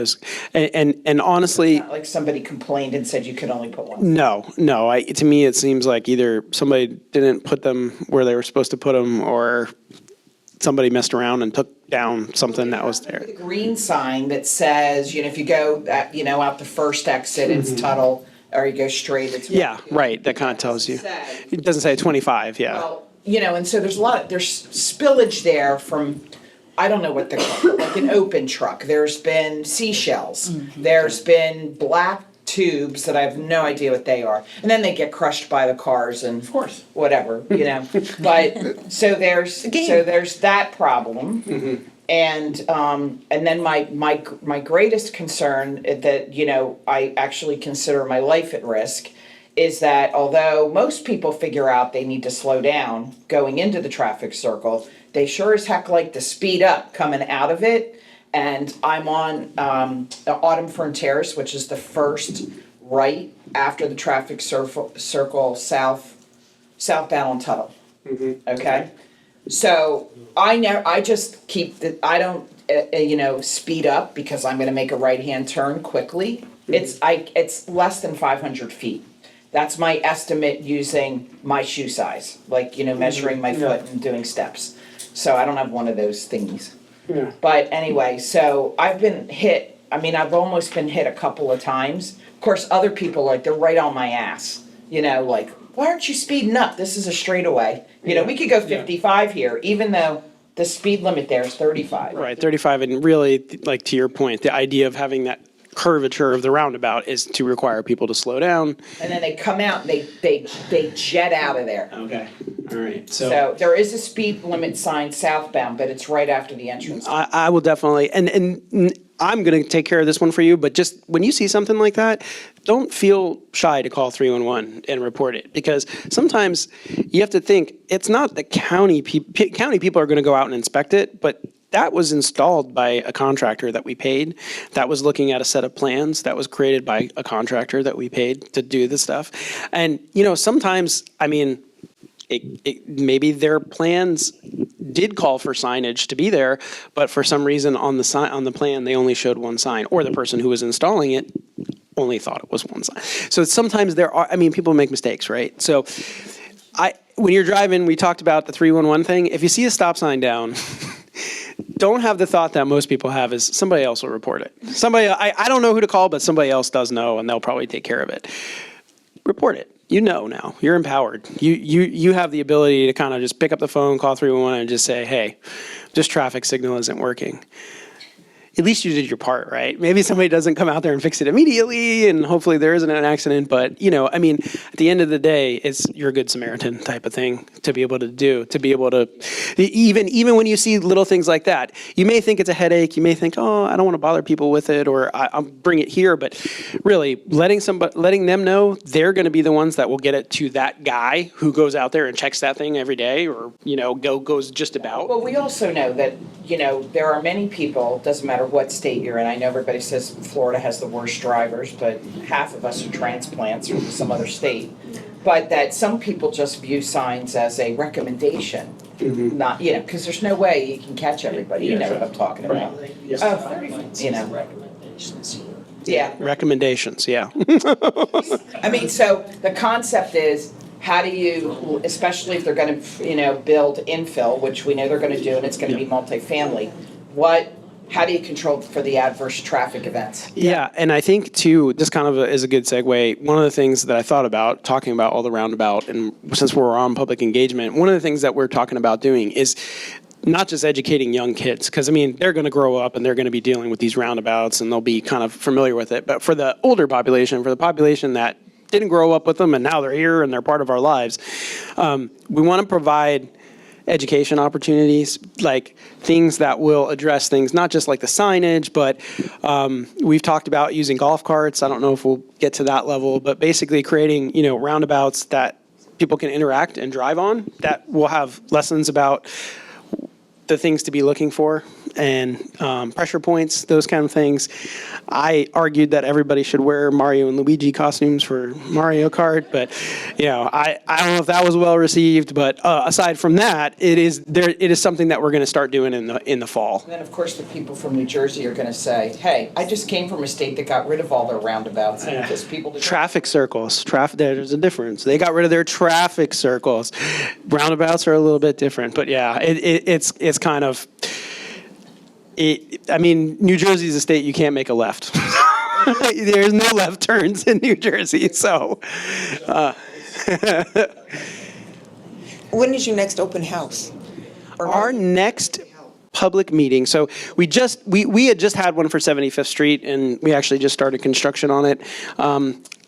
S2: and honestly.
S6: Not like somebody complained and said you could only put one.
S2: No. To me, it seems like either somebody didn't put them where they were supposed to put them, or somebody messed around and took down something that was there.
S6: The green sign that says, if you go, out the first exit, it's Tuttle, or you go straight, it's.
S2: Yeah, right, that kind of tells you. It doesn't say 25, yeah.
S6: Well, and so there's spillage there from, I don't know what they're called, like an open truck. There's been seashells. There's been black tubes that I have no idea what they are. And then they get crushed by the cars and
S3: Of course.
S6: whatever, But, so there's that problem. And then my greatest concern that, I actually consider my life at risk is that although most people figure out they need to slow down going into the traffic circle, they sure as heck like to speed up coming out of it. And I'm on Autumn Fern Terrace, which is the first right after the traffic circle southbound on Tuttle. Okay? So I just keep speed up because I'm gonna make a right-hand turn quickly, it's less than 500 feet. That's my estimate using my shoe size, like, measuring my foot and doing steps. So I don't have one of those thingies.
S9: Yeah.
S6: But anyway, so I've been hit, I've almost been hit a couple of times. Of course, other people, like, they're right on my ass, like, why aren't you speeding up? This is a straightaway. We could go 55 here, even though the speed limit there is 35.
S2: Right, 35, and really, like, to your point, the idea of having that curvature of the roundabout is to require people to slow down.
S6: And then they come out and they jet out of there.
S2: Okay, all right,
S6: So there is a speed limit sign southbound, but it's right after the entrance.
S2: I will definitely, and I'm going to take care of this one for you, but just when you see something like that, don't feel shy to call 311 and report it, because sometimes you have to think, it's not the county people are going to go out and inspect it, but that was installed by a contractor that we paid, that was looking at a set of plans that was created by a contractor that we paid to do the stuff. And, sometimes, maybe their plans did call for signage to be there, but for some reason on the plan, they only showed one sign, or the person who was installing it only thought it was one sign. So sometimes people make mistakes, right? So when you're driving, we talked about the 311 thing. If you see a stop sign down, don't have the thought that most people have is somebody else will report it. I don't know who to call, but somebody else does know, and they'll probably take care of it. Report it. Now. You're empowered. You have the ability to kind of just pick up the phone, call 311, and just say, hey, this traffic signal isn't working. At least you did your part, right? Maybe somebody doesn't come out there and fix it immediately, and hopefully there isn't an accident. But, at the end of the day, you're a good Samaritan type of thing to be able to do, even when you see little things like that. You may think it's a headache. You may think, oh, I don't want to bother people with it, or I'll bring it here. But really, letting them know they're going to be the ones that will get it to that guy who goes out there and checks that thing every day, or, goes just about.
S6: Well, we also know that, there are many people, doesn't matter what state you're in. I know everybody says Florida has the worst drivers, but half of us are transplants from some other state. But that some people just view signs as a recommendation, not, because there's no way you can catch everybody. You know what I'm talking about. Yeah.
S2: Recommendations, yeah.
S6: So the concept is, how do you, especially if they're going to, build infill, which we know they're going to do, and it's going to be multifamily, how do you control for the adverse traffic events?
S2: Yeah, and I think, too, this kind of is a good segue. One of the things that I thought about, talking about all the roundabout, and since we're on public engagement, one of the things that we're talking about doing is not just educating young kids, because, they're going to grow up and they're going to be dealing with these roundabouts and they'll be kind of familiar with it. But for the older population, for the population that didn't grow up with them and now they're here and they're part of our lives, we want to provide education opportunities, like things that will address things, not just like the signage, but we've talked about using golf carts. I don't know if we'll get to that level, but basically creating, roundabouts that people can interact and drive on, that will have lessons about the things to be looking for and pressure points, those kind of things. I argued that everybody should wear Mario and Luigi costumes for Mario Kart, but I don't know if that was well received. But aside from that, it is something that we're going to start doing in the fall.
S6: And then, of course, the people from New Jersey are going to say, "Hey, I just came from a state that got rid of all their roundabouts because people."
S2: Traffic circles. There's a difference. They got rid of their traffic circles. Roundabouts are a little bit different, but yeah, it's kind of. New Jersey is a state you can't make a left. There's no left turns in New Jersey, so.
S11: When is your next open house?
S2: Our next public meeting, so we had just had one for 75th Street, and we actually just started construction on it.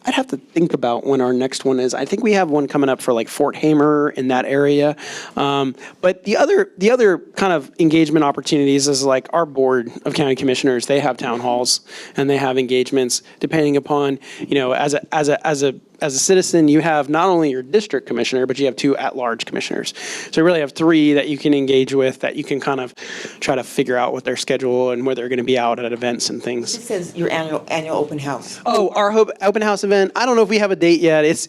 S2: I'd have to think about when our next one is. I think we have one coming up for like Fort Hamer in that area. But the other kind of engagement opportunities is like our board of county commissioners. They have town halls and they have engagements depending upon, as a citizen, you have not only your district commissioner, but you have 2 at-large commissioners. So you really have 3 that you can engage with, that you can kind of try to figure out what their schedule and where they're going to be out at events and things.
S11: It says your annual open house.
S2: Oh, our open house event. I don't know if we have a date yet.
S3: That's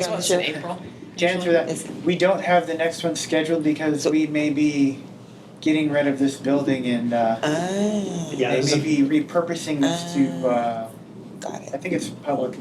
S11: what's in April.
S3: To answer that, we don't have the next one scheduled because we may be getting rid of this building and they may be repurposing this to,
S11: Got it.
S3: I think it's public,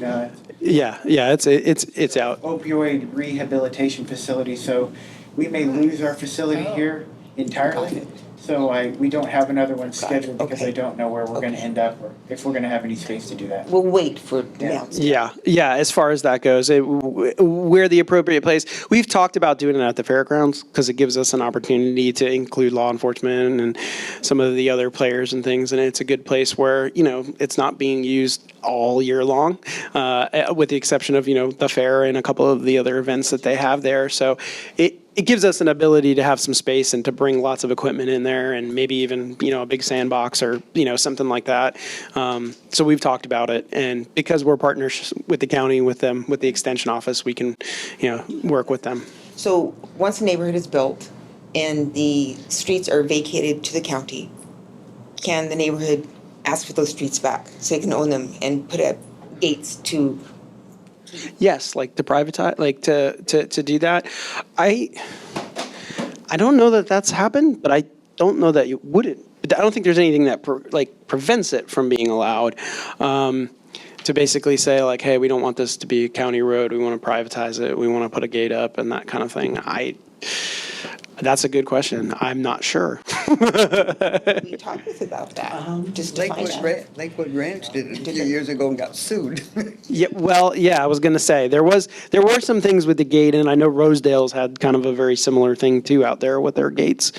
S2: Yeah, it's out.
S3: opioid rehabilitation facility, so we may lose our facility here entirely.
S11: Got it.
S3: So we don't have another one
S11: Got it.
S3: scheduled because I
S11: Okay.
S3: don't know where we're gonna
S11: Okay.
S3: end up or if we're gonna have any space to do that.
S11: We'll wait for the
S3: Yeah.
S11: announcement.
S2: Yeah, as far as that goes, we're the appropriate place. We've talked about doing it at the fairgrounds because it gives us an opportunity to include law enforcement and some of the other players and things, and it's a good place where, it's not being used all year long, with the exception of, the fair and a couple of the other events that they have there. So it gives us an ability to have some space and to bring lots of equipment in there and maybe even, a big sandbox or, something like that. So we've talked about it. And because we're partners with the county, with them, with the extension office, we can, work with them.
S11: So once a neighborhood is built and the streets are vacated to the county, can the neighborhood ask for those streets back so they can own them and put up gates to?
S2: Yes, like to privatize, like to do that. I don't know that that's happened, but I don't know that you wouldn't. I don't think there's anything that prevents it from being allowed. To basically say like, hey, we don't want this to be a county road. We want to privatize it. We want to put a gate up and that kind of thing. That's a good question. I'm not sure.
S11: We talked about that, just to find out.
S8: Lakewood Ranch did it a few years ago and got sued.
S2: Yeah, well, yeah, I was going to say there were some things with the gate, and I know Rosedale's had kind of a very similar thing too out there with their gates.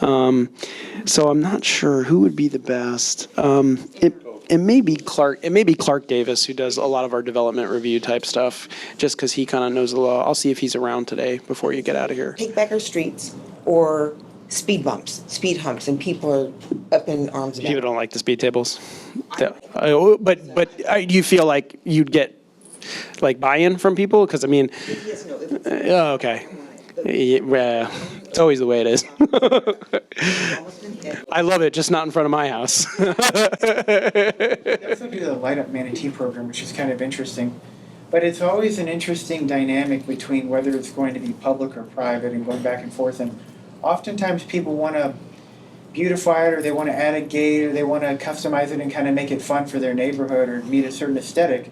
S2: So I'm not sure who would be the best. It may be Clark Davis, who does a lot of our development review type stuff, just because he kind of knows the law. I'll see if he's around today before you get out of here.
S11: Take back our streets or speed bumps, speed humps, and people are up in arms about
S2: People
S11: it.
S2: don't like the speed tables. But do you feel like you'd get like buy-in from people? Because I mean,
S11: Yes, no,
S2: okay. Yeah, it's always the way it is. I love it, just not in front of my house.
S3: They also do the Light Up Manatee program, which is kind of interesting. But it's always an interesting dynamic between whether it's going to be public or private and going back and forth. And oftentimes people want to beautify it or they want to add a gate or they want to customize it and kind of make it fun for their neighborhood or meet a certain aesthetic.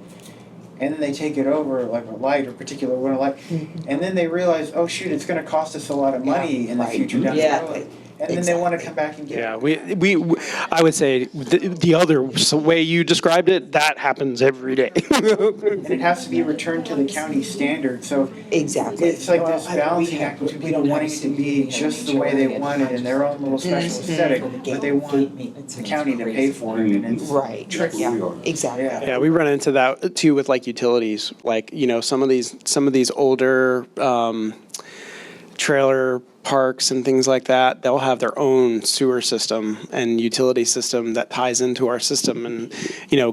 S3: And then they take it over like a light or particular one light. And then they realize, oh shoot, it's going to cost us a lot of money in the
S11: right.
S3: future down
S11: Yeah,
S3: the road. And then they want to come back and get it.
S2: Yeah, I would say the other way you described it, that happens every day.
S3: And it has to be returned to the county standard, so
S11: Exactly.
S3: it's like this balancing act between people wanting it to be just the way they want it in their own little special aesthetic, but they want the county to pay for it, and it's
S11: Right, yeah, exactly.
S3: Yeah.
S2: Yeah, we run into that too with like utilities, like, some of these older trailer parks and things like that, they'll have their own sewer system and utility system that ties into our system. And,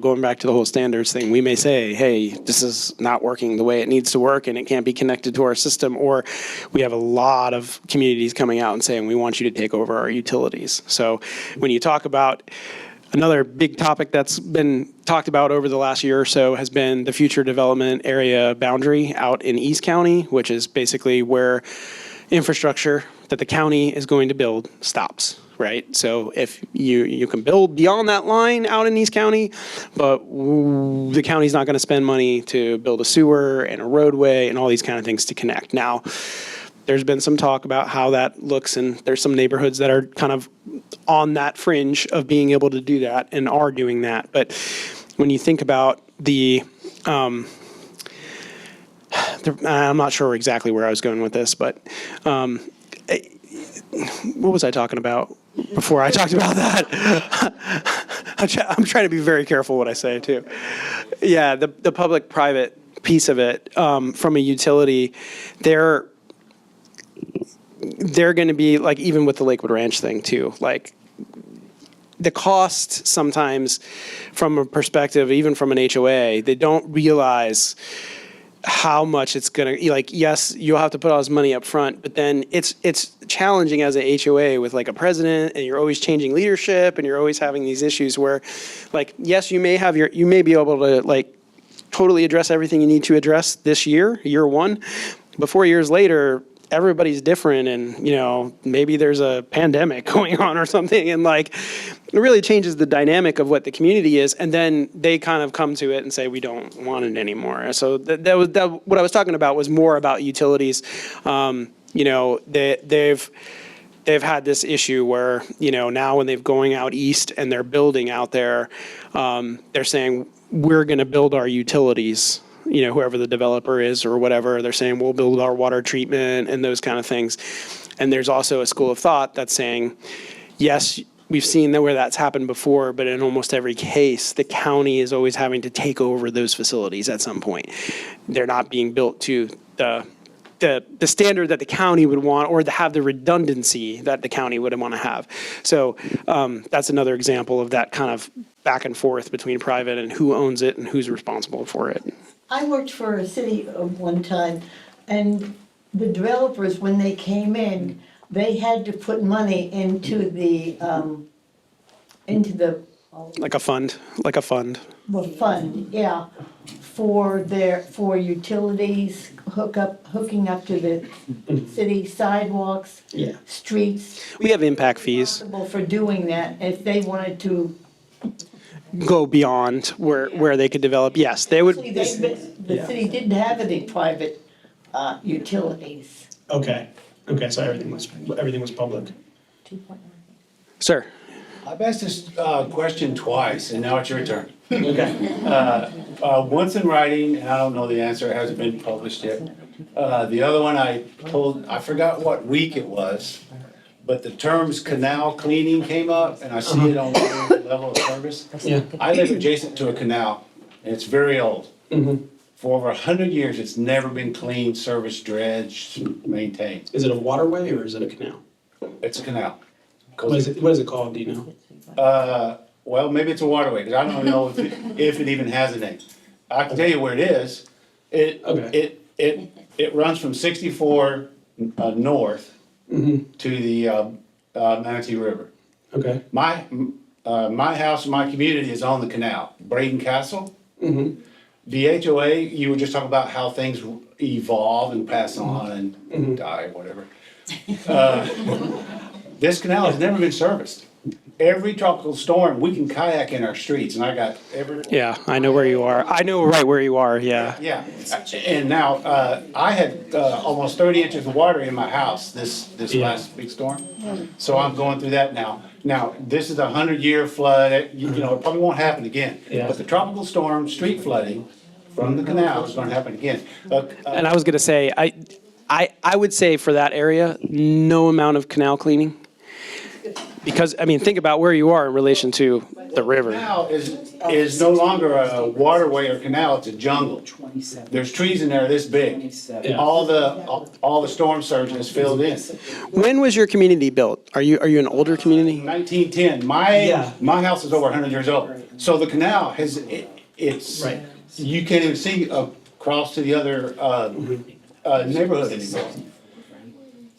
S2: going back to the whole standards thing, we may say, hey, this is not working the way it needs to work and it can't be connected to our system. Or we have a lot of communities coming out and saying, we want you to take over our utilities. So when you talk about another big topic that's been talked about over the last year or so has been the future development area boundary out in East County, which is basically where infrastructure that the county is going to build stops, right? So if you can build beyond that line out in East County, but the county's not going to spend money to build a sewer and a roadway and all these kind of things to connect. Now, there's been some talk about how that looks, and there's some neighborhoods that are kind of on that fringe of being able to do that and are doing that. But when you think about I'm not sure exactly where I was going with this, but what was I talking about before I talked about that? I'm trying to be very careful what I say too. Yeah, the public-private piece of it, from a utility, they're going to be like, even with the Lakewood Ranch thing too, like the cost sometimes from a perspective, even from an HOA, they don't realize how much it's going to, like, yes, you'll have to put all this money up front, but then it's challenging as a HOA with like a president, and you're always changing leadership, and you're always having these issues where, like, yes, you may be able to like totally address everything you need to address this year one, but 4 years later, everybody's different and, maybe there's a pandemic going on or something. And like, it really changes the dynamic of what the community is. And then they kind of come to it and say, we don't want it anymore. So what I was talking about was more about utilities. They've had this issue where, now when they're going out east and they're building out there, they're saying, we're going to build our utilities, whoever the developer is or whatever. They're saying, we'll build our water treatment and those kind of things. And there's also a school of thought that's saying, yes, we've seen that where that's happened before, but in almost every case, the county is always having to take over those facilities at some point. They're not being built to the standard that the county would want or to have the redundancy that the county would want to have. So that's another example of that kind of back and forth between private and who owns it and who's responsible for it.
S5: I worked for a city one time, and the developers, when they came in, they had to put money into the
S2: Like a fund.
S5: well, fund, yeah, for utilities, hooking up to the city sidewalks,
S2: Yeah.
S5: streets.
S2: We have impact fees.
S5: Responsible for doing that, if they wanted to.
S2: Go beyond where they could develop. Yes, they would.
S5: Actually, the city didn't have any private utilities.
S7: Okay, so everything was public.
S2: Sir.
S13: I've asked this question twice, and now it's your turn.
S7: Okay.
S13: Once in writing, and I don't know the answer, it hasn't been published yet. The other one I forgot what week it was, but the terms canal cleaning came up, and I see it on the level of service.
S7: Yeah.
S13: I live adjacent to a canal, and it's very old. For over 100 years, it's never been cleaned, serviced, dredged, maintained.
S7: Is it a waterway or is it a canal?
S13: It's a canal.
S7: What is it called, do you know?
S13: Well, maybe it's a waterway, because I don't know if it even has a name. I can tell you where it is. It runs from 64 north to the Manatee River.
S7: Okay.
S13: My house, my community is on the canal, Braden Castle. The HOA, you were just talking about how things evolve and pass on and die, whatever. This canal has never been serviced. Every tropical storm, we can kayak in our streets, and I got every.
S2: Yeah, I know where you are. I know right where you are, yeah.
S13: Yeah, and now, I had, almost 30 inches of water in my house this last big storm. So I'm going through that now. Now, this is a 100-year flood, it probably won't happen again.
S7: Yeah.
S13: But the tropical storm, street flooding from the canal is gonna happen again.
S2: And I was gonna say, I would say for that area, no amount of canal cleaning. Because, think about where you are in relation to the river.
S13: Canal is no longer a waterway or canal, it's a jungle. There's trees in there this big.
S7: Yeah.
S13: All the storm surge is filled in.
S2: When was your community built? Are you an older community?
S13: 1910, my house is over 100 years old. So the canal it's,
S7: Right.
S13: you can't even see across to the other neighborhood anymore.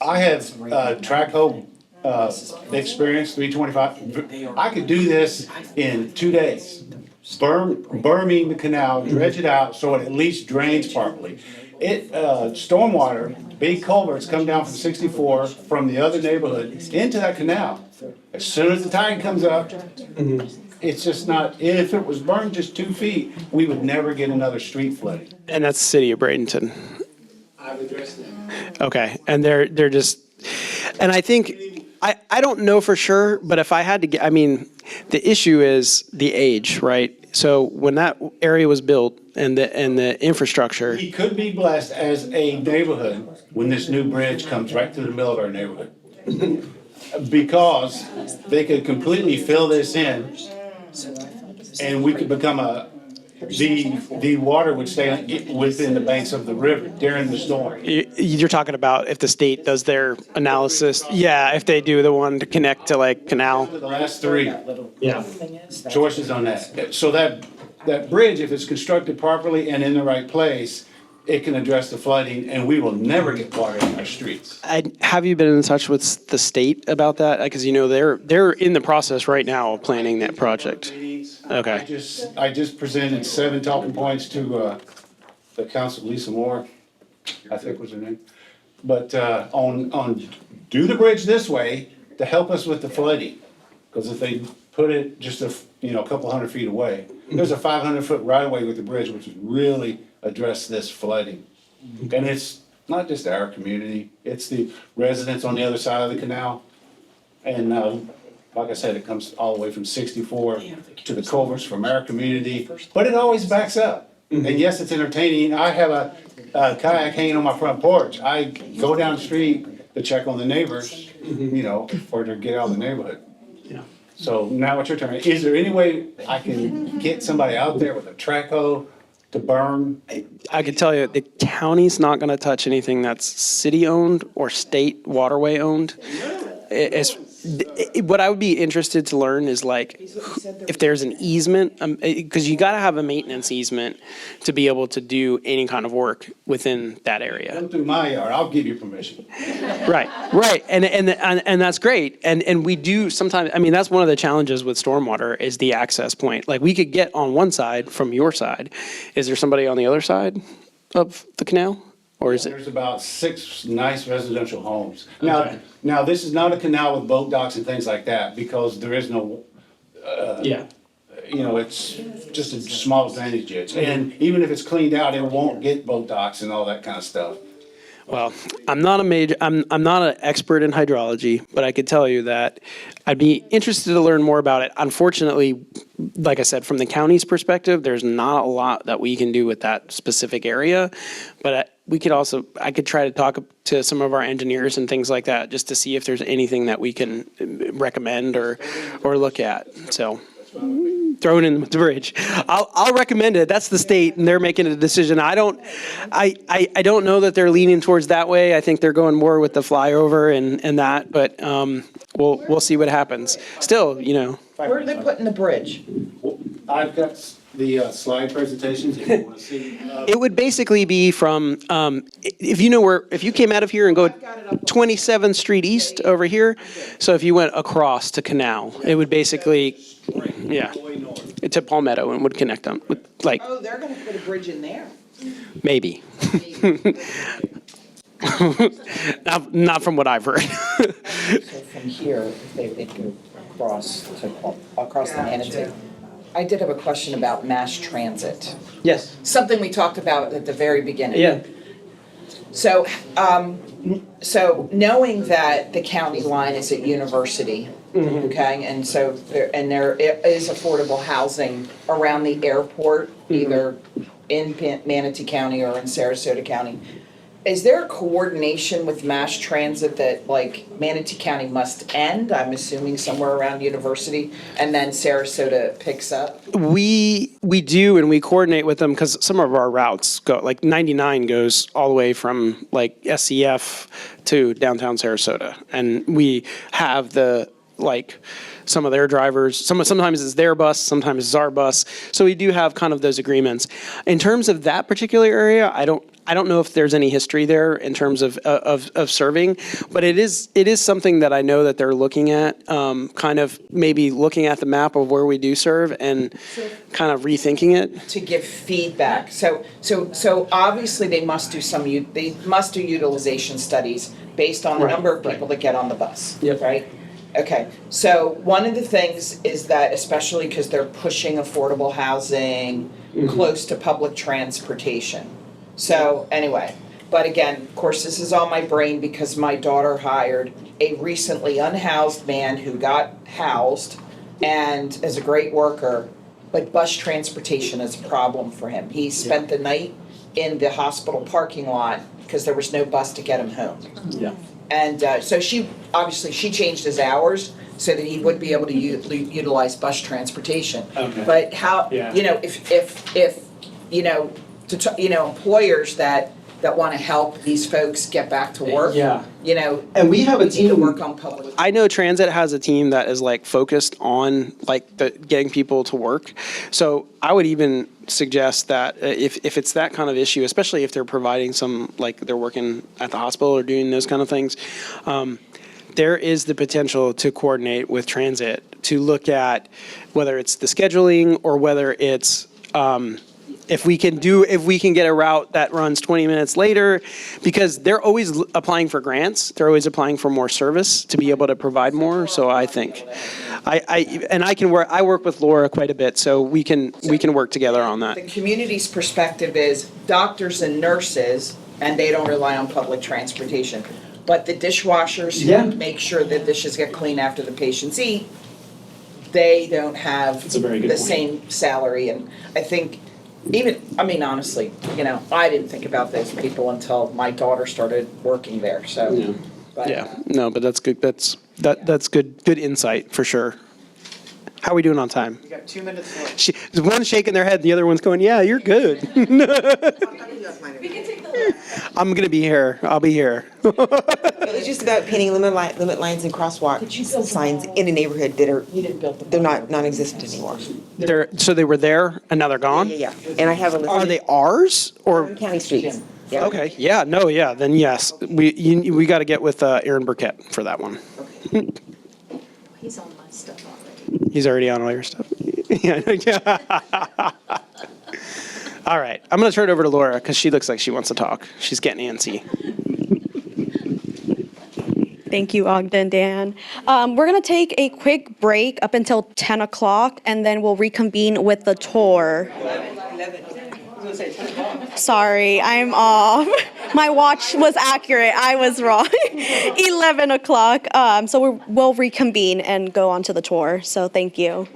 S13: I have track hoe experience, 325. I could do this in 2 days. Berming the canal, dredge it out so it at least drains properly. Stormwater, big culverts come down from 64 from the other neighborhood into that canal. As soon as the tide comes up, it's just not, if it was burned just 2 feet, we would never get another street flooding.
S2: And that's the city of Bradenton.
S13: I've addressed that.
S2: Okay, and they're just, and I think, I don't know for sure, but if I had to get, the issue is the age, right? So when that area was built and the infrastructure.
S13: We could be blessed as a neighborhood when this new bridge comes right through the middle of our neighborhood. Because they could completely fill this in and we could become the water would stay within the banks of the river during the storm.
S2: You're talking about if the state does their analysis, yeah, if they do the one to connect to like canal.
S13: The last 3 choices on that. So that bridge, if it's constructed properly and in the right place, it can address the flooding and we will never get water in our streets.
S2: Have you been in touch with the state about that? Because they're in the process right now of planning that project. Okay.
S13: I just presented 7 talking points to the council, Lisa Moore, I think was her name. But do the bridge this way to help us with the flooding. Because if they put it just a couple hundred feet away, there's a 500-foot right of way with the bridge, which would really address this flooding. And it's not just our community, it's the residents on the other side of the canal. And like I said, it comes all the way from 64 to the culverts from our community, but it always backs up. And yes, it's entertaining. I have a kayak hanging on my front porch. I go down the street to check on the neighbors, or to get out of the neighborhood.
S2: Yeah.
S13: So now it's your turn. Is there any way I can get somebody out there with a track hoe to burn?
S2: I can tell you, the county's not going to touch anything that's city-owned or state waterway-owned. What I would be interested to learn is like, if there's an easement, because you got to have a maintenance easement to be able to do any kind of work within that area.
S13: Come through my yard, I'll give you permission.
S2: Right, and that's great, and we do sometimes. I mean, that's one of the challenges with stormwater is the access point. Like, we could get on one side from your side. Is there somebody on the other side of the canal? Or is it?
S13: There's about 6 nice residential homes. Now this is not a canal with boat docks and things like that, because there is no, it's just a small drainage ditch. And even if it's cleaned out, it won't get boat docks and all that kind of stuff.
S2: Well, I'm not an expert in hydrology, but I could tell you that I'd be interested to learn more about it. Unfortunately, like I said, from the county's perspective, there's not a lot that we can do with that specific area. But I could try to talk to some of our engineers and things like that, just to see if there's anything that we can recommend or look at. So throw it in the bridge. I'll recommend it. That's the state, and they're making a decision. I don't know that they're leaning towards that way. I think they're going more with the flyover and that. But we'll see what happens. Still,
S6: Where are they putting the bridge?
S13: I've got the slide presentations if you want to see.
S2: It would basically be from, if you came out of here and go 27th Street East over here, so if you went across to Canal, it would basically, to Palmetto and would connect them with, like,
S6: Oh, they're gonna put a bridge in there.
S2: maybe. Not from what I've heard.
S6: So from here, if they go across the Manatee. I did have a question about mass transit.
S2: Yes.
S6: Something we talked about at the very beginning.
S2: Yeah.
S6: So, knowing that the county line is at University, okay, and so there is affordable housing around the airport, either in Manatee County or in Sarasota County. Is there a coordination with mass transit that, like, Manatee County must end, I'm assuming somewhere around University, and then Sarasota picks up?
S2: We do, and we coordinate with them because some of our routes go, like 99 goes all the way from like SCF to downtown Sarasota. And we have some of their drivers, sometimes it's their bus, sometimes it's our bus. So we do have kind of those agreements. In terms of that particular area, I don't know if there's any history there in terms of serving, but it is something that I know that they're looking at, kind of maybe looking at the map of where we do serve and kind of rethinking it.
S6: To give feedback. So obviously they must do utilization studies based on the number of people that get on the bus, right? Okay, so one of the things is that, especially because they're pushing affordable housing close to public transportation. So anyway, but again, of course, this is on my brain because my daughter hired a recently unhoused man who got housed and is a great worker, but bus transportation is a problem for him. He spent the night in the hospital parking lot because there was no bus to get him home.
S2: Yeah.
S6: And so she changed his hours so that he would be able to utilize bus transportation.
S2: Okay.
S6: But how,
S2: Yeah.
S6: if employers that want to help these folks get back to work.
S2: Yeah.
S6: And
S2: we have a
S6: need to work on public.
S2: I know Transit has a team that is like focused on like getting people to work. So I would even suggest that if it's that kind of issue, especially if they're providing some, like they're working at the hospital or doing those kind of things, there is the potential to coordinate with Transit to look at whether it's the scheduling or whether it's if we can get a route that runs 20 minutes later, because they're always applying for grants, they're always applying for more service to be able to provide more. So I think, I work with Laura quite a bit, so we can work together on that.
S6: The community's perspective is doctors and nurses, and they don't rely on public transportation. But the dishwashers who make sure that dishes get clean after the patients eat, they don't have
S2: That's a very good
S6: the
S2: point.
S6: same salary. And I think honestly, I didn't think about those people until my daughter started working there, so.
S2: Yeah.
S6: But,
S2: Yeah, no, but that's good. That's good insight for sure. How are we doing on time?
S3: We got 2 minutes left.
S2: One's shaking their head, the other one's going, "Yeah, you're good."
S1: We can take the left.
S2: I'm gonna be here. I'll be here.
S11: It was just about painting limit lines and crosswalk signs in a neighborhood that are, they're not non-existent anymore.
S2: So they were there and now they're gone?
S11: Yeah, and I have a list.
S2: Are they ours or?
S11: County streets. Yeah.
S2: Okay, yeah, no, yeah, then yes. We got to get with Aaron Burkett for that one.
S1: He's on my stuff already.
S2: He's already on all your stuff. Yeah. All right, I'm going to turn it over to Laura because she looks like she wants to talk. She's getting antsy.
S14: Thank you, Ogden, Dan. We're going to take a quick break up until 10 o'clock, and then we'll reconvene with the tour. Sorry, I'm off. My watch was accurate. I was wrong. 11 o'clock. So we'll reconvene and go on to the tour. So thank you.